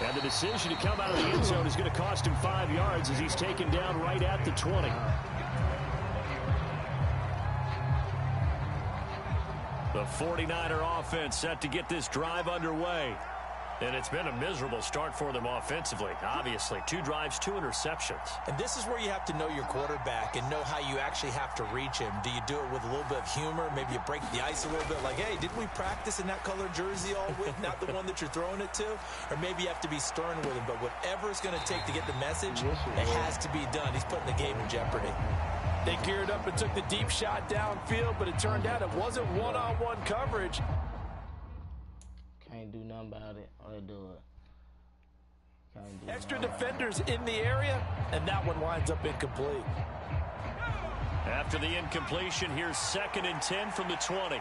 And the decision to come out of the end zone is going to cost him 5 yards as he's taken down right at the 20. The 49er offense set to get this drive underway. And it's been a miserable start for them offensively. Obviously, 2 drives, 2 interceptions. And this is where you have to know your quarterback and know how you actually have to reach him. Do you do it with a little bit of humor? Maybe you break the ice a little bit like, hey, didn't we practice in that color jersey all week, not the one that you're throwing it to? Or maybe you have to be stern with him. But whatever it's going to take to get the message, it has to be done. He's putting the game in jeopardy. They geared up and took the deep shot downfield, but it turned out it wasn't one-on-one coverage. Can't do nothing about it. Or do it. Extra defenders in the area, and that one winds up incomplete. After the incompletion, here's 2nd and 10 from the 20.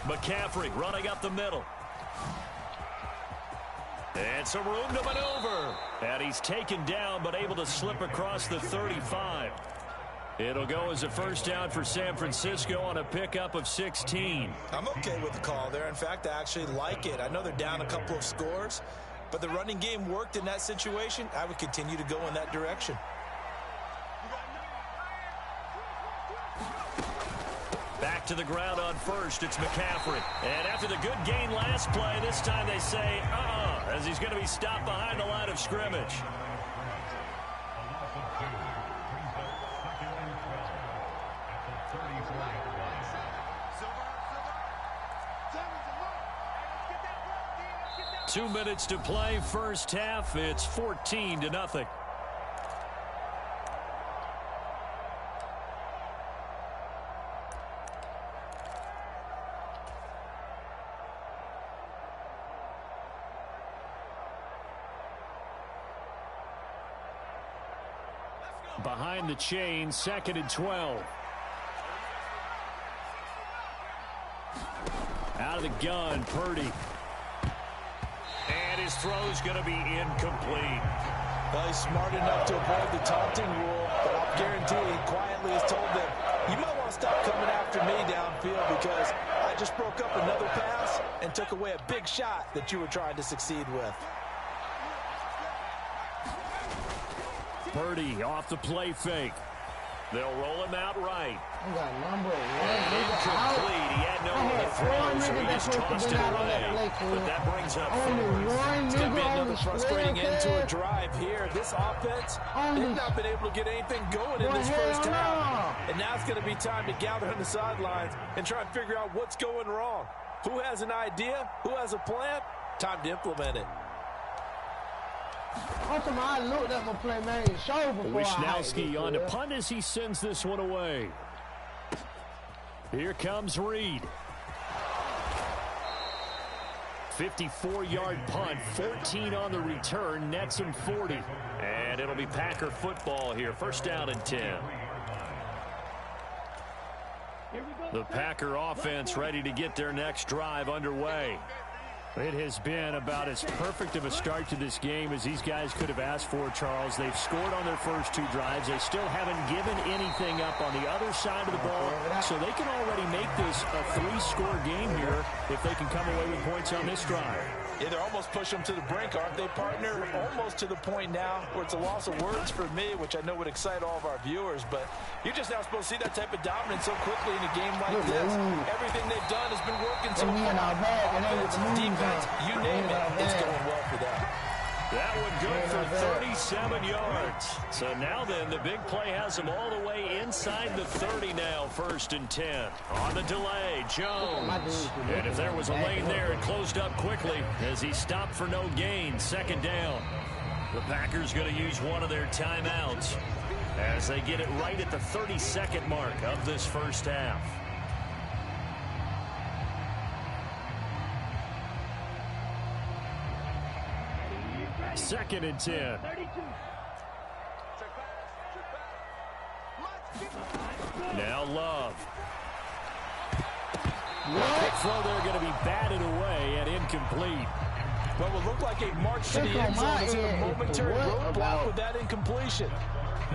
McCaffrey running up the middle. And some room to maneuver. And he's taken down but able to slip across the 35. It'll go as a first down for San Francisco on a pickup of 16. I'm okay with the call there. In fact, I actually like it. I know they're down a couple of scores, but the running game worked in that situation. I would continue to go in that direction. Back to the ground on first. It's McCaffrey. And after the good gain last play, this time they say, as he's going to be stopped behind the line of scrimmage. Two minutes to play, first half. It's 14-0. Behind the chain, 2nd and 12. Out of the gun, Purdy. And his throw's going to be incomplete. Well, he's smart enough to avoid the taunting rule, but I'll guarantee he quietly has told them, you might want to stop coming after me downfield because I just broke up another pass and took away a big shot that you were trying to succeed with. Purdy off the play fake. They'll roll him out right. We got number 1. Incomplete. He had no one to throw, so he just tossed it away. But that brings up fourth. It's going to be another frustrating end to a drive here. This offense, they've not been able to get anything going in this first half. And now it's going to be time to gather on the sidelines and try and figure out what's going wrong. Who has an idea? Who has a plan? Time to implement it. I looked at my play, man. Show before Wisnowski on to punt as he sends this one away. Here comes Reed. 54-yard punt, 14 on the return, nets him 40. And it'll be Packer football here, first down and 10. The Packer offense ready to get their next drive underway. It has been about as perfect of a start to this game as these guys could have asked for, Charles. They've scored on their first 2 drives. They still haven't given anything up on the other side of the ball, so they can already make this a 3-score game here if they can come away with points on this drive. Yeah, they're almost pushing them to the brink, aren't they, partner? Almost to the point now where it's a loss of words for me, which I know would excite all of our viewers, but you're just now supposed to see that type of dominance so quickly in a game like this. Everything they've done has been working so far. Defense, you name it, it's going well for them. That one good for 37 yards. So now then, the big play has them all the way inside the 30 now, 1st and 10. On the delay, Jones. And if there was a lane there, it closed up quickly as he stopped for no gain, 2nd down. The Packers going to use one of their timeouts as they get it right at the 32nd mark of this first half. 2nd and 10. Now Love. Quick throw there going to be batted away and incomplete. Well, it looked like a march to the end zone. It's a momentary roadblock with that incompletion.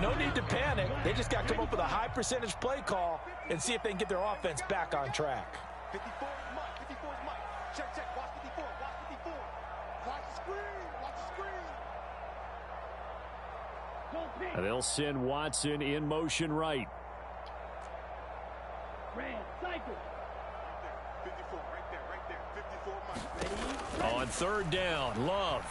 No need to panic. They just got to come up with a high percentage play call and see if they can get their offense back on track. 54 is Mike. 54 is Mike. Check, check. Watch 54. Watch 54. Watch the screen. Watch the screen. And they'll send Watson in motion right. Cycle. 54, right there. 54 Mike. On 3rd down, Love.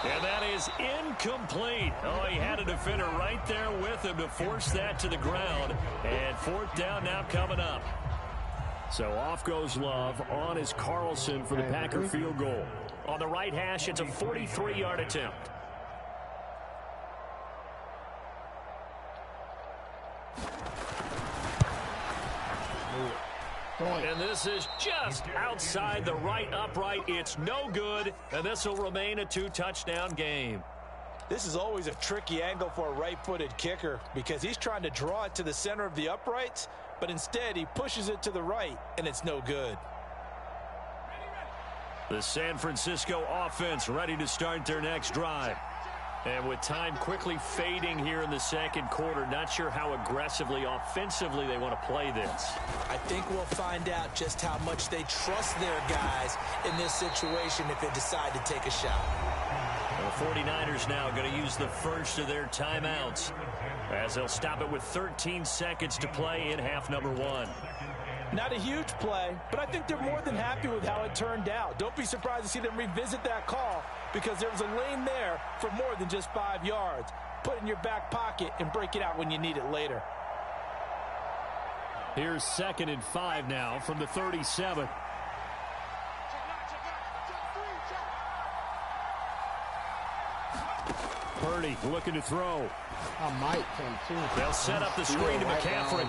And that is incomplete. Oh, he had a defender right there with him to force that to the ground. And 4th down now coming up. So off goes Love. On is Carlson for the Packer field goal. On the right hash, it's a 43-yard attempt. And this is just outside the right upright. It's no good, and this will remain a 2-touchdown game. This is always a tricky angle for a right-footed kicker because he's trying to draw it to the center of the uprights, but instead he pushes it to the right, and it's no good. The San Francisco offense ready to start their next drive. And with time quickly fading here in the second quarter, not sure how aggressively, offensively they want to play this. I think we'll find out just how much they trust their guys in this situation if they decide to take a shot. The 49ers now going to use the first of their timeouts as they'll stop it with 13 seconds to play in half number 1. Not a huge play, but I think they're more than happy with how it turned out. Don't be surprised to see them revisit that call because there was a lane there for more than just 5 yards. Put it in your back pocket and break it out when you need it later. Here's 2nd and 5 now from the 37. Purdy looking to throw. I might come too. They'll set up the screen to McCaffrey.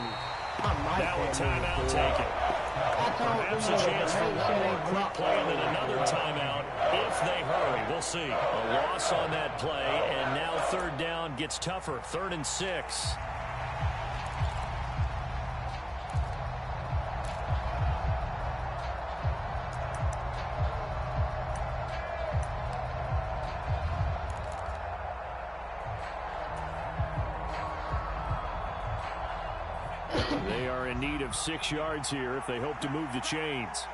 That one timeout taken. Perhaps a chance for one more quick play and then another timeout if they hurry. We'll see. A loss on that play, and now 3rd down gets tougher. 3rd and 6. They are in need of 6 yards here if they hope to move the chains.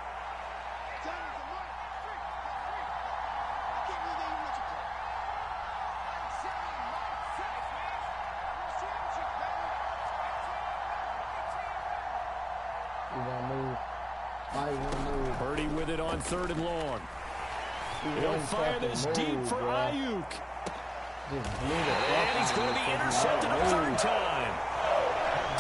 Purdy with it on 3rd and long. He'll fire this deep for Ayuk. And he's going to be intercepted a 3rd time.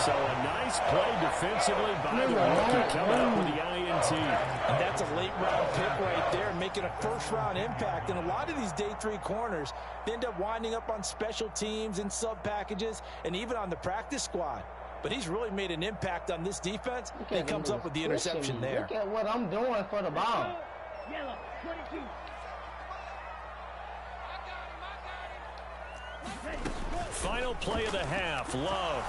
So a nice play defensively by the rookie coming up with the INT. And that's a late-round pick right there, making a first-round impact. And a lot of these day 3 corners, they end up winding up on special teams and sub-packages and even on the practice squad. But he's really made an impact on this defense, and he comes up with the interception there. Look at what I'm doing for the ball. Yellow, 22. Final play of the half. Love.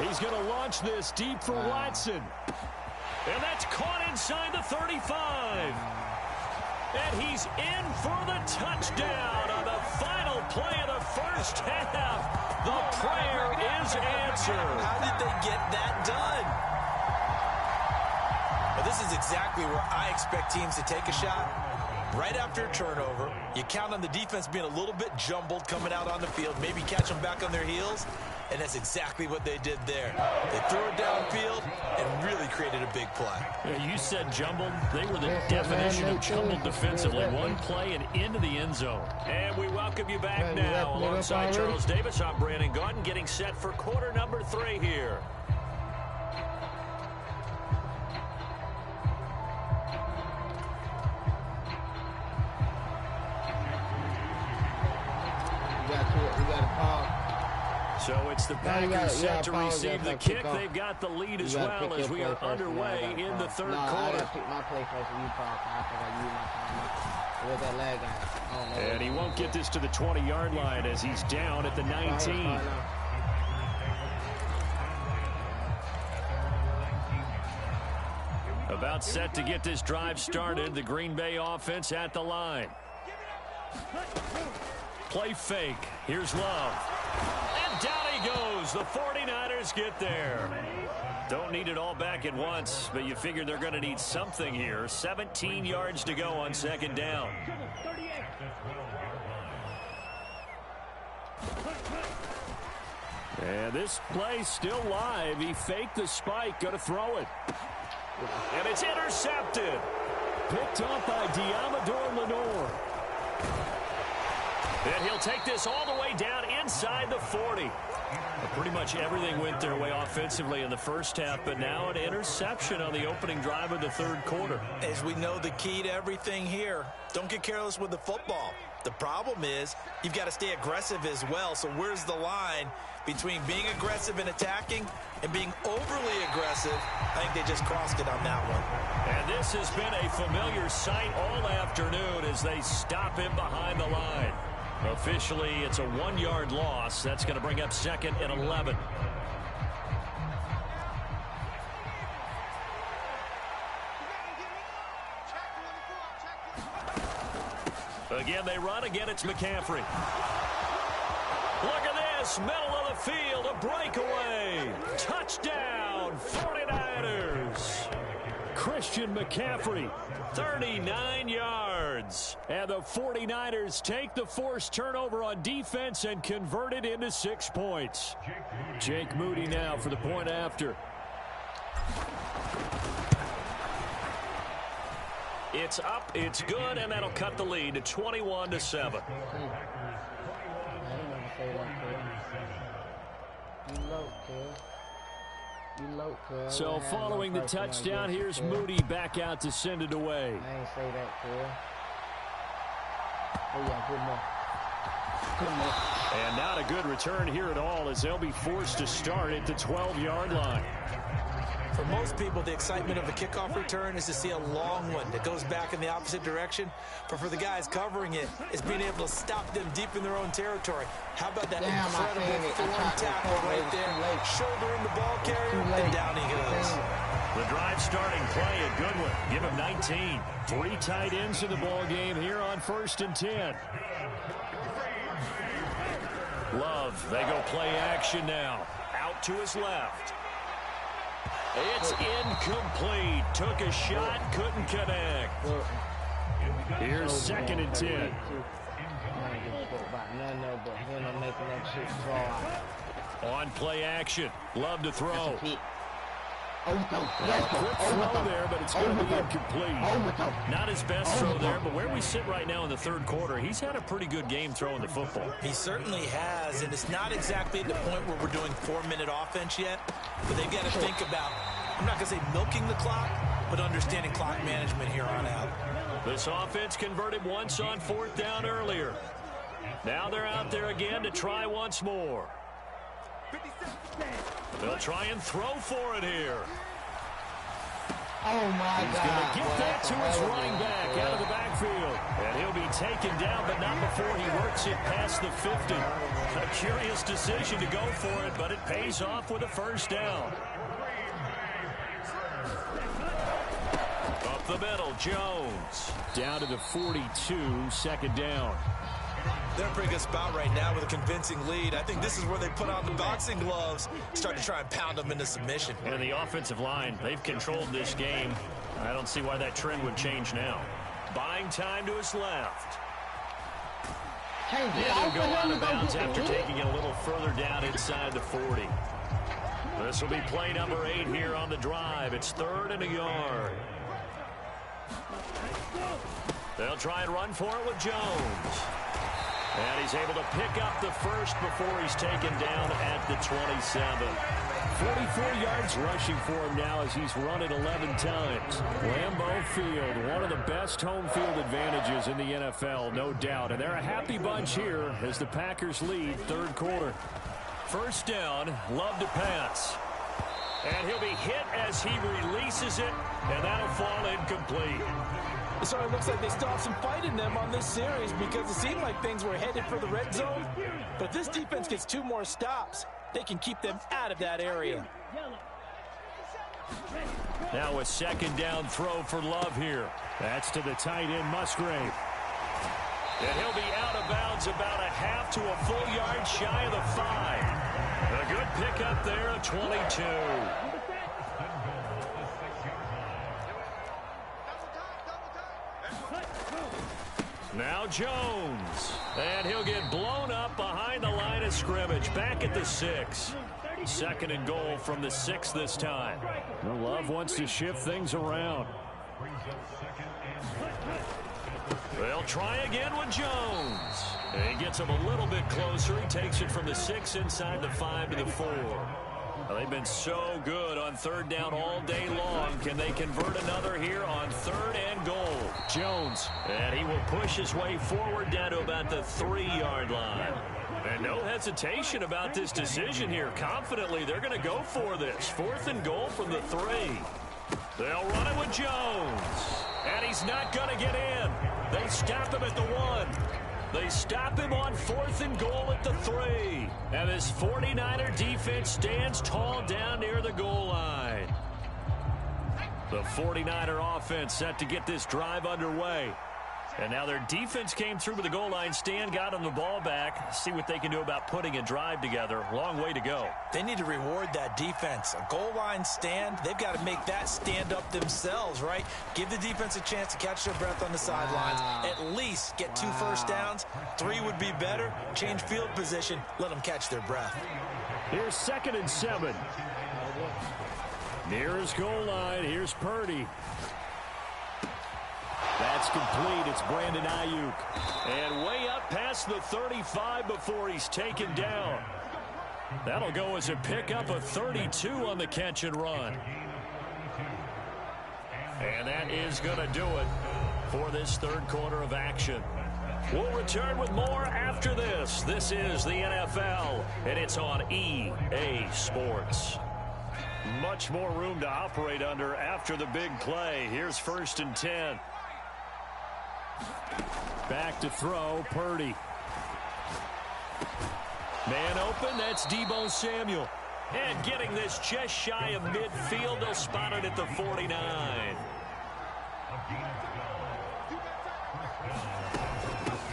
He's going to launch this deep for Watson. And that's caught inside the 35. And he's in for the touchdown on the final play of the first half. The prayer is answered. How did they get that done? Well, this is exactly where I expect teams to take a shot. Right after a turnover, you count on the defense being a little bit jumbled coming out on the field, maybe catch them back on their heels, and that's exactly what they did there. They threw it downfield and really created a big play. Yeah, you said jumbled. They were the definition of jumbled defensively. One play and into the end zone. And we welcome you back now. Alongside Charles Davis, I'm Brandon Gaudin, getting set for quarter number 3 here. So it's the Packers set to receive the kick. They've got the lead as well as we are underway in the 3rd quarter. I got to pick my play first and you call. I think I use my time. Where's that lag guy? And he won't get this to the 20-yard line as he's down at the 19. About set to get this drive started. The Green Bay offense at the line. Play fake. Here's Love. And down he goes. The 49ers get there. Don't need it all back at once, but you figure they're going to need something here. 17 yards to go on 2nd down. And this play still live. He faked the spike. Going to throw it. And it's intercepted. Picked up by Diamador Lenore. And he'll take this all the way down inside the 40. Well, pretty much everything went their way offensively in the first half, but now an interception on the opening drive of the 3rd quarter. As we know, the key to everything here, don't get careless with the football. The problem is you've got to stay aggressive as well. So where's the line between being aggressive and attacking and being overly aggressive? I think they just crossed it on that one. And this has been a familiar sight all afternoon as they stop him behind the line. Officially, it's a 1-yard loss. That's going to bring up 2nd and 11. Again, they run. Again, it's McCaffrey. Look at this. Middle of the field. A breakaway. Touchdown, 49ers. Christian McCaffrey, 39 yards. And the 49ers take the forced turnover on defense and convert it into 6 points. Jake Moody now for the point after. It's up, it's good, and that'll cut the lead to 21-7. So following the touchdown, here's Moody back out to send it away. I ain't say that, Phil. Oh, yeah, good enough. Good enough. And not a good return here at all as they'll be forced to start at the 12-yard line. For most people, the excitement of the kickoff return is to see a long one that goes back in the opposite direction. But for the guys covering it, it's being able to stop them deep in their own territory. How about that incredible form tackle right there, shouldering the ball carrier, and down he goes. The drive starting play, a good one. Give him 19. 3 tight ends in the ball game here on 1st and 10. Love, they go play action now. Out to his left. It's incomplete. Took a shot, couldn't connect. Here's 2nd and 10. On play action. Love to throw. Quick throw there, but it's going to be incomplete. Not his best throw there, but where we sit right now in the 3rd quarter, he's had a pretty good game throwing the football. He certainly has, and it's not exactly at the point where we're doing 4-minute offense yet, but they've got to think about, I'm not going to say milking the clock, but understanding clock management here on out. This offense converted once on 4th down earlier. Now they're out there again to try once more. They'll try and throw for it here. Oh, my God. He's going to get that to his running back out of the backfield. And he'll be taken down, but not before he works it past the 50. A curious decision to go for it, but it pays off with a 1st down. Up the middle, Jones. Down to the 42, 2nd down. They're in a pretty good spot right now with a convincing lead. I think this is where they put on the boxing gloves, start to try and pound them into submission. And the offensive line, they've controlled this game. I don't see why that trend would change now. Buying time to his left. And he'll go out of bounds after taking it a little further down inside the 40. This will be play number 8 here on the drive. It's 3rd and a yard. They'll try and run for it with Jones. And he's able to pick up the 1st before he's taken down at the 27. 44 yards rushing for him now as he's run it 11 times. Lambeau Field, one of the best home field advantages in the NFL, no doubt. And they're a happy bunch here as the Packers lead 3rd quarter. 1st down, Love to pass. And he'll be hit as he releases it, and that'll fall incomplete. So it looks like they still have some fight in them on this series because it seemed like things were headed for the red zone. But if this defense gets 2 more stops, they can keep them out of that area. Now a 2nd down throw for Love here. That's to the tight end, Musgrave. And he'll be out of bounds about a half to a full yard shy of the 5. A good pickup there at 22. Now Jones. And he'll get blown up behind the line of scrimmage. Back at the 6. 2nd and goal from the 6 this time. Well, Love wants to shift things around. They'll try again with Jones. And he gets him a little bit closer. He takes it from the 6 inside the 5 to the 4. Well, they've been so good on 3rd down all day long. Can they convert another here on 3rd and goal? Jones. And he will push his way forward down to about the 3-yard line. And no hesitation about this decision here. Confidently, they're going to go for this. 4th and goal from the 3. They'll run it with Jones. And he's not going to get in. They stop him at the 1. They stop him on 4th and goal at the 3. And this 49er defense stands tall down near the goal line. The 49er offense set to get this drive underway. And now their defense came through with the goal line stand, got them the ball back. See what they can do about putting a drive together. Long way to go. They need to reward that defense. A goal line stand, they've got to make that stand up themselves, right? Give the defense a chance to catch their breath on the sidelines. At least get 2 first downs. 3 would be better. Change field position. Let them catch their breath. Here's 2nd and 7. Near his goal line. Here's Purdy. That's complete. It's Brandon Ayuk. And way up past the 35 before he's taken down. That'll go as a pickup of 32 on the catch and run. And that is going to do it for this 3rd quarter of action. We'll return with more after this. This is the NFL, and it's on EA Sports. Much more room to operate under after the big play. Here's 1st and 10. Back to throw, Purdy. Man open, that's Deebo Samuel. And getting this just shy of midfield, they'll spot it at the 49.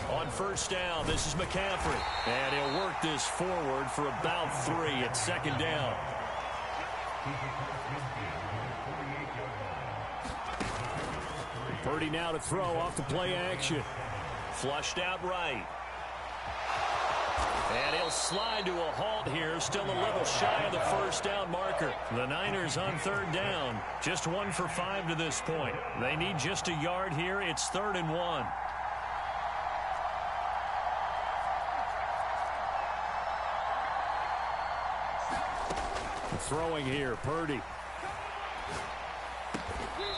On 1st down, this is McCaffrey. And he'll work this forward for about 3 at 2nd down. Purdy now to throw off the play action. Flushed out right. And he'll slide to a halt here, still a little shy of the 1st down marker. The Niners on 3rd down, just 1 for 5 to this point. They need just a yard here. It's 3rd and 1. Throwing here, Purdy.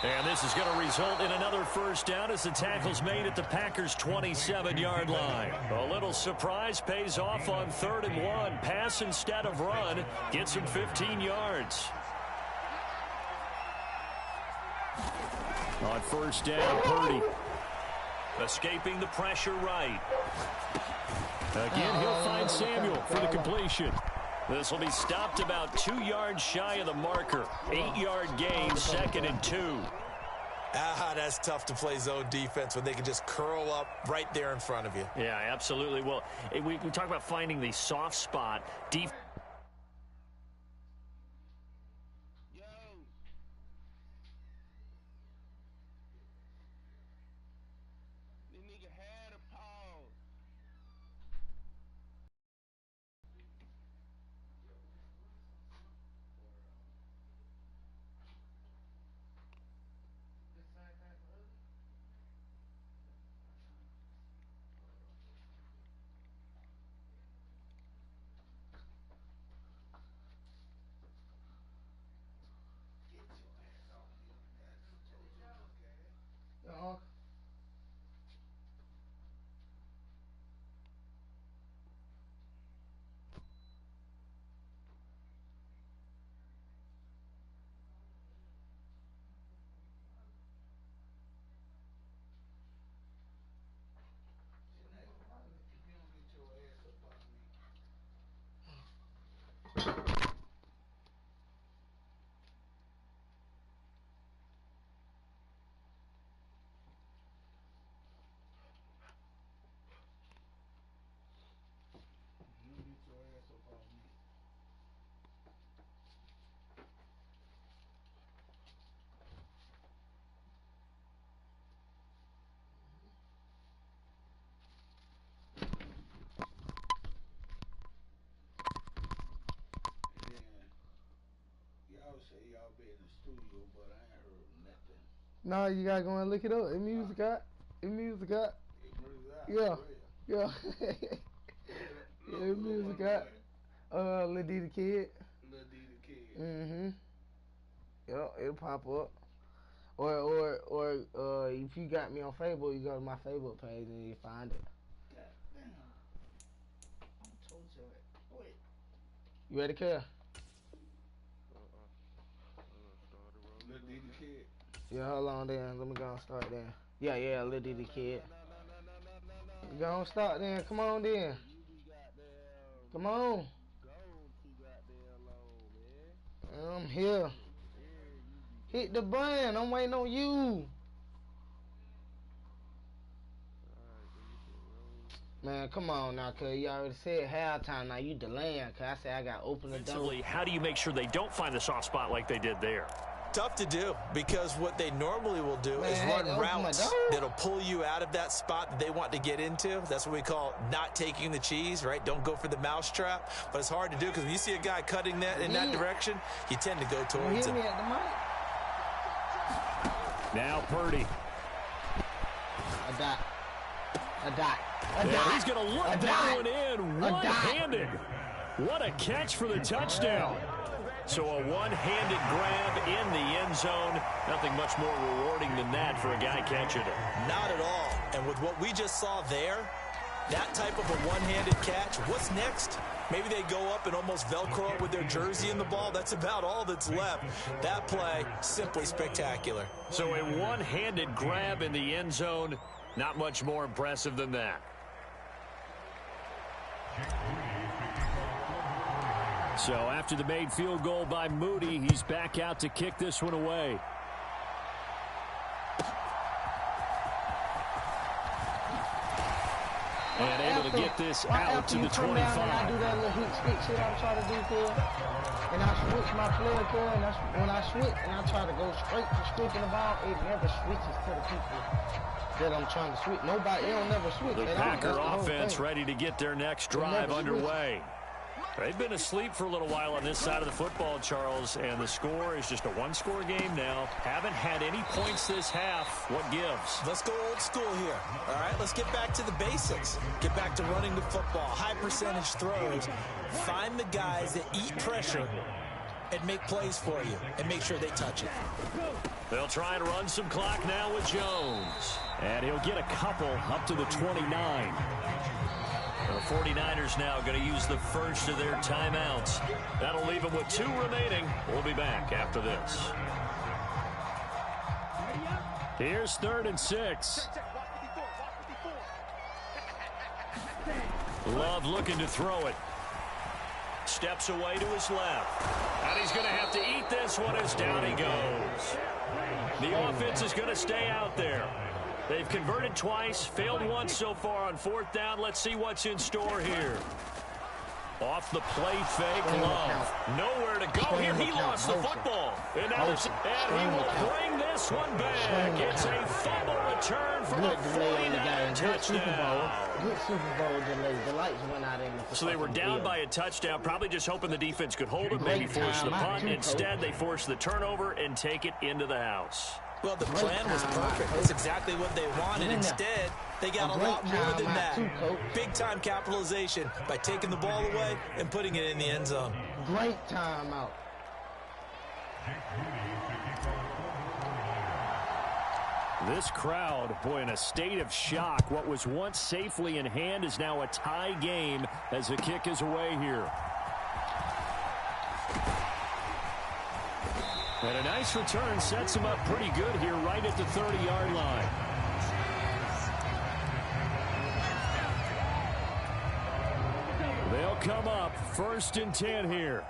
And this is going to result in another 1st down as the tackle's made at the Packers' 27-yard line. A little surprise pays off on 3rd and 1. Pass instead of run. Gets him 15 yards. On 1st down, Purdy. Escaping the pressure right. Again, he'll find Samuel for the completion. This will be stopped about 2 yards shy of the marker. 8-yard gain, 2nd and 2. That's tough to play zone defense when they can just curl up right there in front of you. Yeah, absolutely. Well, we talk about finding the soft spot. No, you gotta go and look it up. It music got. Yeah. Yeah. Yeah, music got. Lil D the Kid. Mm-hmm. Yep, it'll pop up. Or if you got me on Facebook, you go to my Facebook page and you find it. Goddamn. I told you that. Wait. You ready, Kel? Lil D the Kid. Yeah, hold on then. Let me go and start then. Yeah, Lil D the Kid. Go on, start then. Come on then. Come on. I'm here. Hit the button. I'm waiting on you. Man, come on now, cuz you already said halftime. Now you delaying, cuz I said I got to open the door. How do you make sure they don't find the soft spot like they did there? Tough to do, because what they normally will do is run routes that'll pull you out of that spot that they want to get into. That's what we call not taking the cheese, right? Don't go for the mousetrap. But it's hard to do because when you see a guy cutting that in that direction, you tend to go towards him. Now Purdy. A dot. And he's going to look that one in one-handed. What a catch for the touchdown. So a one-handed grab in the end zone. Nothing much more rewarding than that for a guy catching it. Not at all. And with what we just saw there, that type of a one-handed catch, what's next? Maybe they go up and almost Velcro up with their jersey in the ball. That's about all that's left. That play, simply spectacular. So a one-handed grab in the end zone, not much more impressive than that. So after the made field goal by Moody, he's back out to kick this one away. And able to get this out to the 25. I do that little heat stick shit I'm trying to do, kid. And I switch my player, kid. And that's when I switch and I try to go straight to scripting the ball, it never switches to the people that I'm trying to switch. Nobody, it don't never switch. The Packer offense ready to get their next drive underway. They've been asleep for a little while on this side of the football, Charles, and the score is just a one-score game now. Haven't had any points this half. What gives? Let's go old school here. All right, let's get back to the basics. Get back to running the football, high percentage throws. Find the guys that eat pressure and make plays for you and make sure they touch it. They'll try and run some clock now with Jones. And he'll get a couple up to the 29. The 49ers now going to use the first of their timeouts. That'll leave them with 2 remaining. We'll be back after this. Here's 3rd and 6. Love looking to throw it. Steps away to his left. And he's going to have to eat this one as down he goes. The offense is going to stay out there. They've converted twice, failed once so far on 4th down. Let's see what's in store here. Off the play fake, Love. Nowhere to go here. He lost the football. And he will bring this one back. It's a fumble return for the 49er touchdown. Good Super Bowl delay. The lights went out in the So they were down by a touchdown, probably just hoping the defense could hold it, maybe force the punt. Instead, they force the turnover and take it into the house. Well, the plan was perfect. That's exactly what they wanted. Instead, they got a lot more than that. Big-time capitalization by taking the ball away and putting it in the end zone. Great timeout. This crowd, boy, in a state of shock. What was once safely in hand is now a tie game as the kick is away here. And a nice return sets him up pretty good here right at the 30-yard line. They'll come up 1st and 10 here.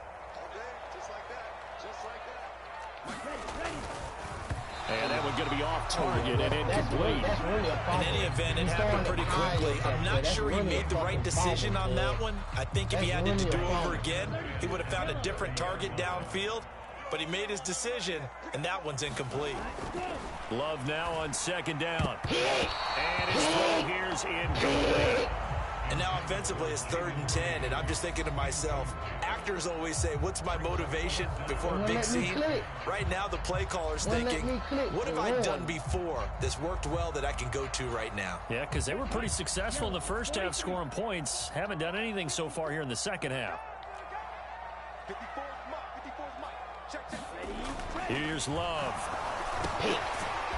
And that one's going to be off target and incomplete. In any event, it happened pretty quickly. I'm not sure he made the right decision on that one. I think if he had it to do over again, he would have found a different target downfield. But he made his decision, and that one's incomplete. Love now on 2nd down. And his throw here's incomplete. And now offensively it's 3rd and 10, and I'm just thinking to myself, actors always say, what's my motivation before a big scene? Right now the play caller's thinking, what have I done before that's worked well that I can go to right now? Yeah, because they were pretty successful in the first half scoring points. Haven't done anything so far here in the second half. Here's Love.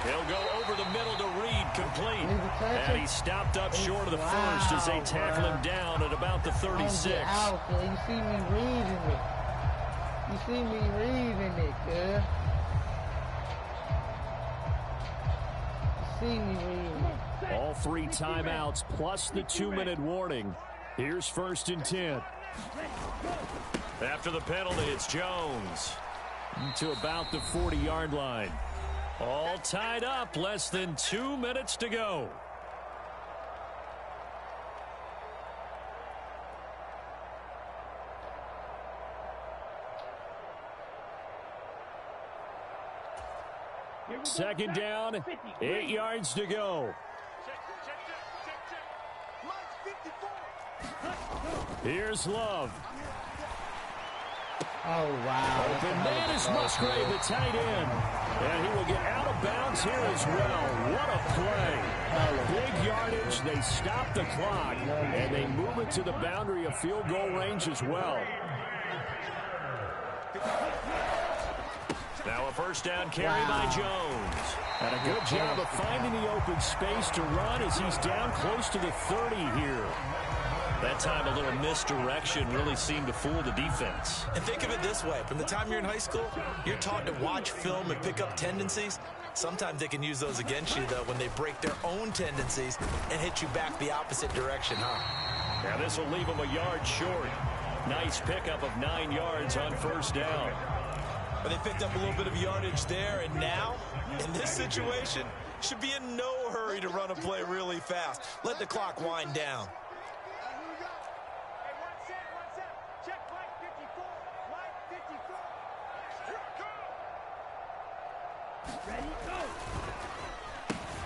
He'll go over the middle to Reed, complete. And he stopped up short of the first as they tackle him down at about the 36. You see me reading it. You see me reading it, girl. You see me reading it. All 3 timeouts plus the 2-minute warning. Here's 1st and 10. After the penalty, it's Jones. To about the 40-yard line. All tied up, less than 2 minutes to go. Second down, 8 yards to go. Here's Love. Oh, wow. Open man is Musgrave, the tight end. And he will get out of bounds here as well. What a play. Big yardage. They stop the clock. And they move it to the boundary of field goal range as well. Now a first down carry by Jones. And a good job of finding the open space to run as he's down close to the 30 here. That time a little misdirection really seemed to fool the defense. And think of it this way. From the time you're in high school, you're taught to watch film and pick up tendencies. Sometimes they can use those against you, though, when they break their own tendencies and hit you back the opposite direction, huh? Now this will leave them a yard short. Nice pickup of 9 yards on first down. But they picked up a little bit of yardage there, and now, in this situation, should be in no hurry to run a play really fast. Let the clock wind down.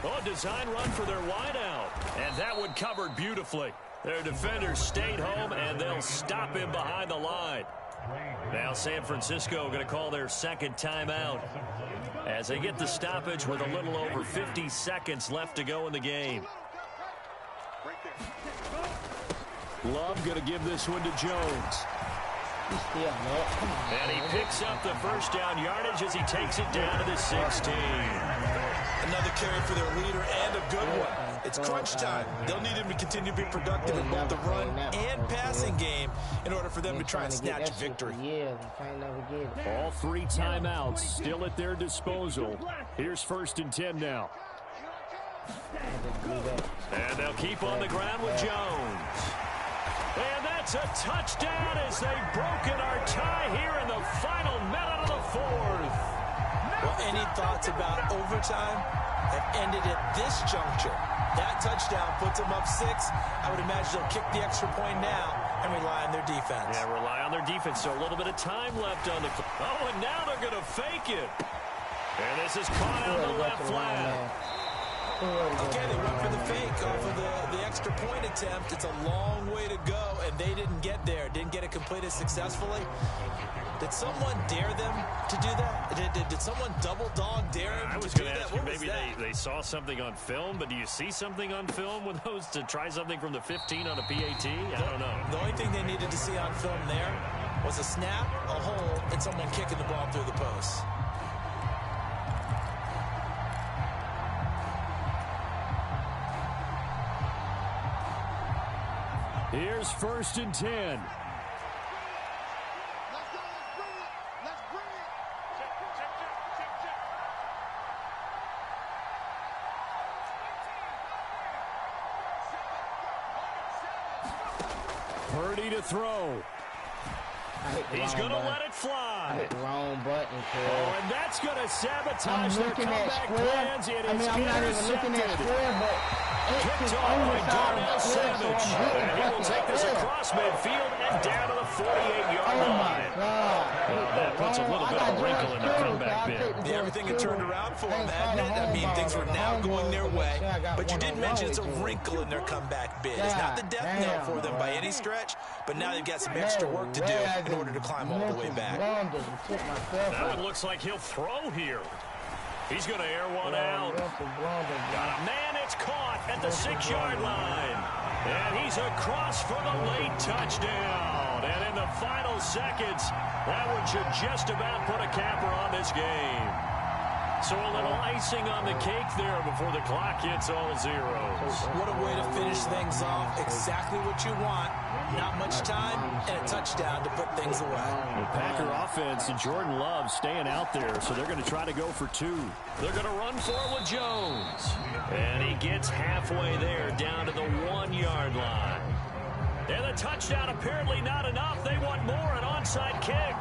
Oh, design run for their wideout. And that one covered beautifully. Their defenders stayed home, and they'll stop him behind the line. Now San Francisco going to call their second timeout as they get the stoppage with a little over 50 seconds left to go in the game. Love going to give this one to Jones. And he picks up the first down yardage as he takes it down to the 16. Another carry for their leader and a good one. It's crunch time. They'll need him to continue to be productive in both the run and passing game in order for them to try and snatch victory. All 3 timeouts still at their disposal. Here's 1st and 10 now. And they'll keep on the ground with Jones. And that's a touchdown as they've broken our tie here in the final minute of the 4th. Well, any thoughts about overtime have ended at this juncture. That touchdown puts them up 6. I would imagine they'll kick the extra point now and rely on their defense. Yeah, rely on their defense. So a little bit of time left on the clock. Oh, and now they're going to fake it. And this is caught on the left flat. Okay, they went for the fake off of the extra point attempt. It's a long way to go, and they didn't get there. Didn't get it completed successfully. Did someone dare them to do that? Did someone double dog dare them I was going to ask you, maybe they saw something on film, but do you see something on film with those to try something from the 15 on a PAT? I don't know. The only thing they needed to see on film there was a snap, a hole, and someone kicking the ball through the post. Here's 1st and 10. Purdy to throw. He's going to let it fly. I hit the wrong button. Oh, and that's going to sabotage their comeback plans. It is I'm not even looking at square, but kicked off by Darnell Savage. And he will take this across midfield and down to the 48-yard line. That puts a little bit of a wrinkle in their comeback bid. Yeah, everything had turned around for them, hadn't it? I mean, things were now going their way. But you did mention it's a wrinkle in their comeback bid. It's not the death knell for them by any stretch, but now they've got some extra work to do in order to climb all the way back. That one looks like he'll throw here. He's going to air one out. Got a man, it's caught at the 6-yard line. And he's across for the late touchdown. And in the final seconds, that one should just about put a capper on this game. So a little icing on the cake there before the clock hits all zeros. What a way to finish things off. Exactly what you want. Not much time and a touchdown to put things away. The Packer offense and Jordan Love staying out there, so they're going to try to go for 2. They're going to run for it with Jones. And he gets halfway there down to the 1-yard line. And the touchdown apparently not enough. They want more, an onside kick.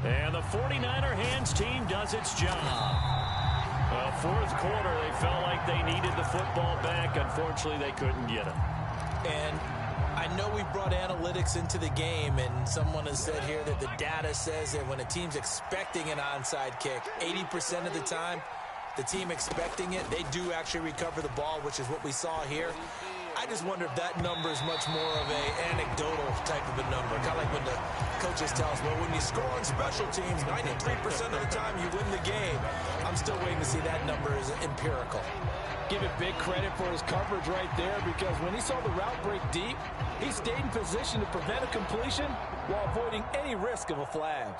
And the 49er hands team does its job. 4th quarter, they felt like they needed the football back. Unfortunately, they couldn't get it. And I know we brought analytics into the game, and someone has said here that the data says that when a team's expecting an onside kick, 80% of the time, the team expecting it, they do actually recover the ball, which is what we saw here. I just wonder if that number is much more of an anecdotal type of a number. Kind of like when the coaches tell us, well, when you score on special teams, 93% of the time you win the game. I'm still waiting to see that number is empirical. Give it big credit for his coverage right there, because when he saw the route break deep, he stayed in position to prevent a completion while avoiding any risk of a flag.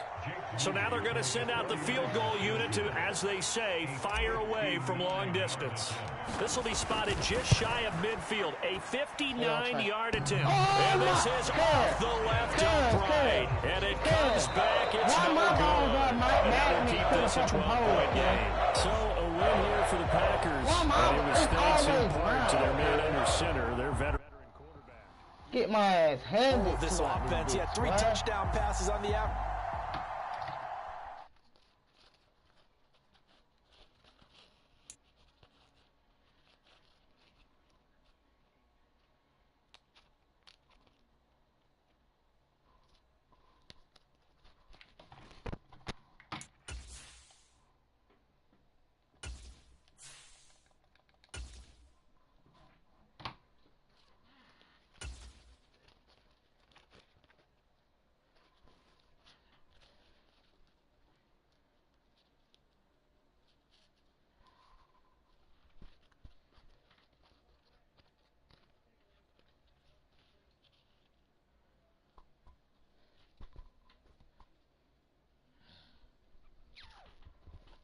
So now they're going to send out the field goal unit to, as they say, fire away from long distance. This will be spotted just shy of midfield. A 59-yard attempt. And this is off the left upright. And it comes back. It's no good. Now we'll keep this a 12-point game. So a win here for the Packers. And it was thanks in part to their man under center, their veteran quarterback. Get my ass handed. This offense, he had 3 touchdown passes on the app.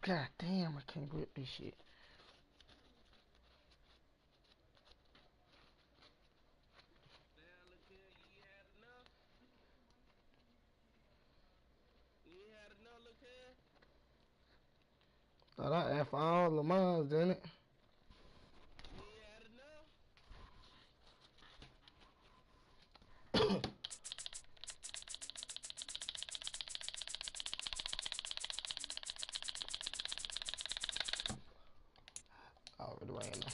God damn, I can't grip this shit. Thought I F all the mines, didn't it? Already ran them.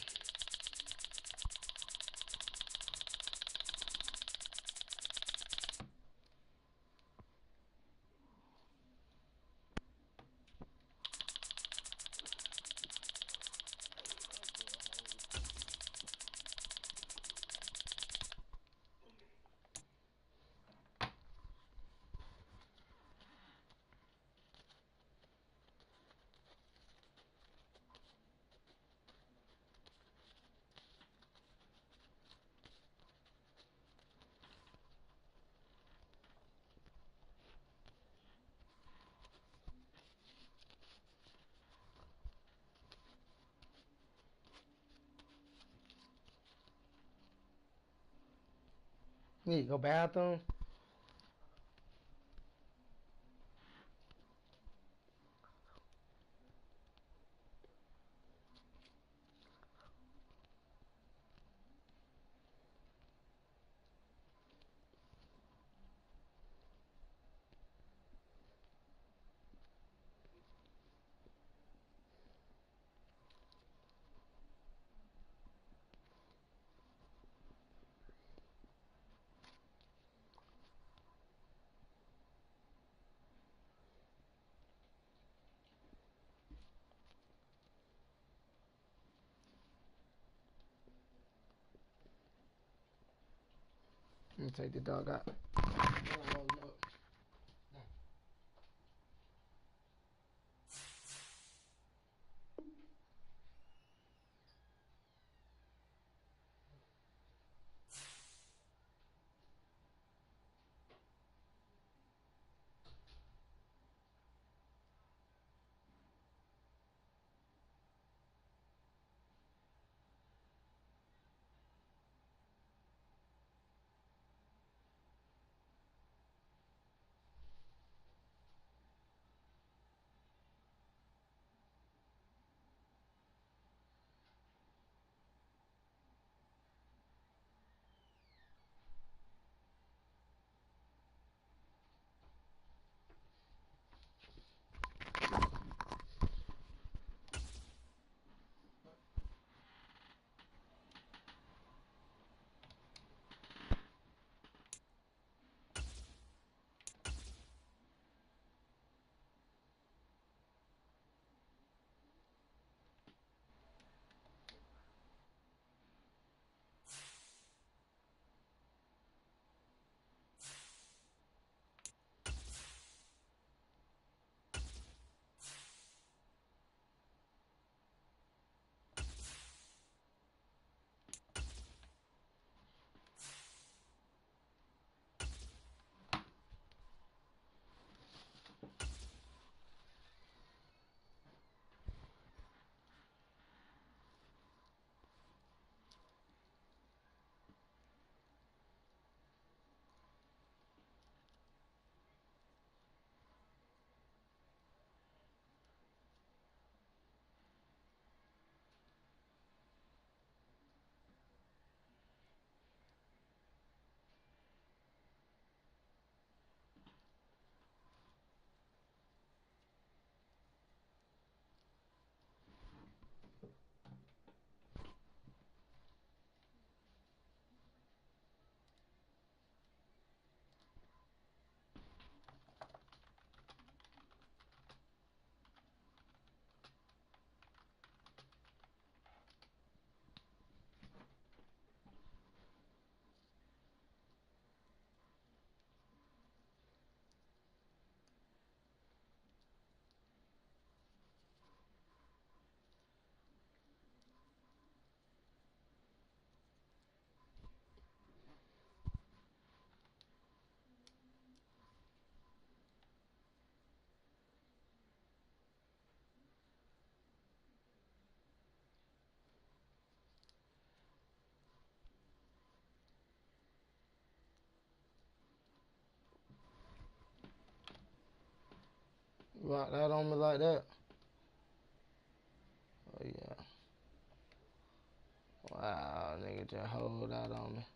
Need to go bathroom. Let me take the dog out. Rock that on me like that. Oh, yeah. Wow, nigga just hold that on me.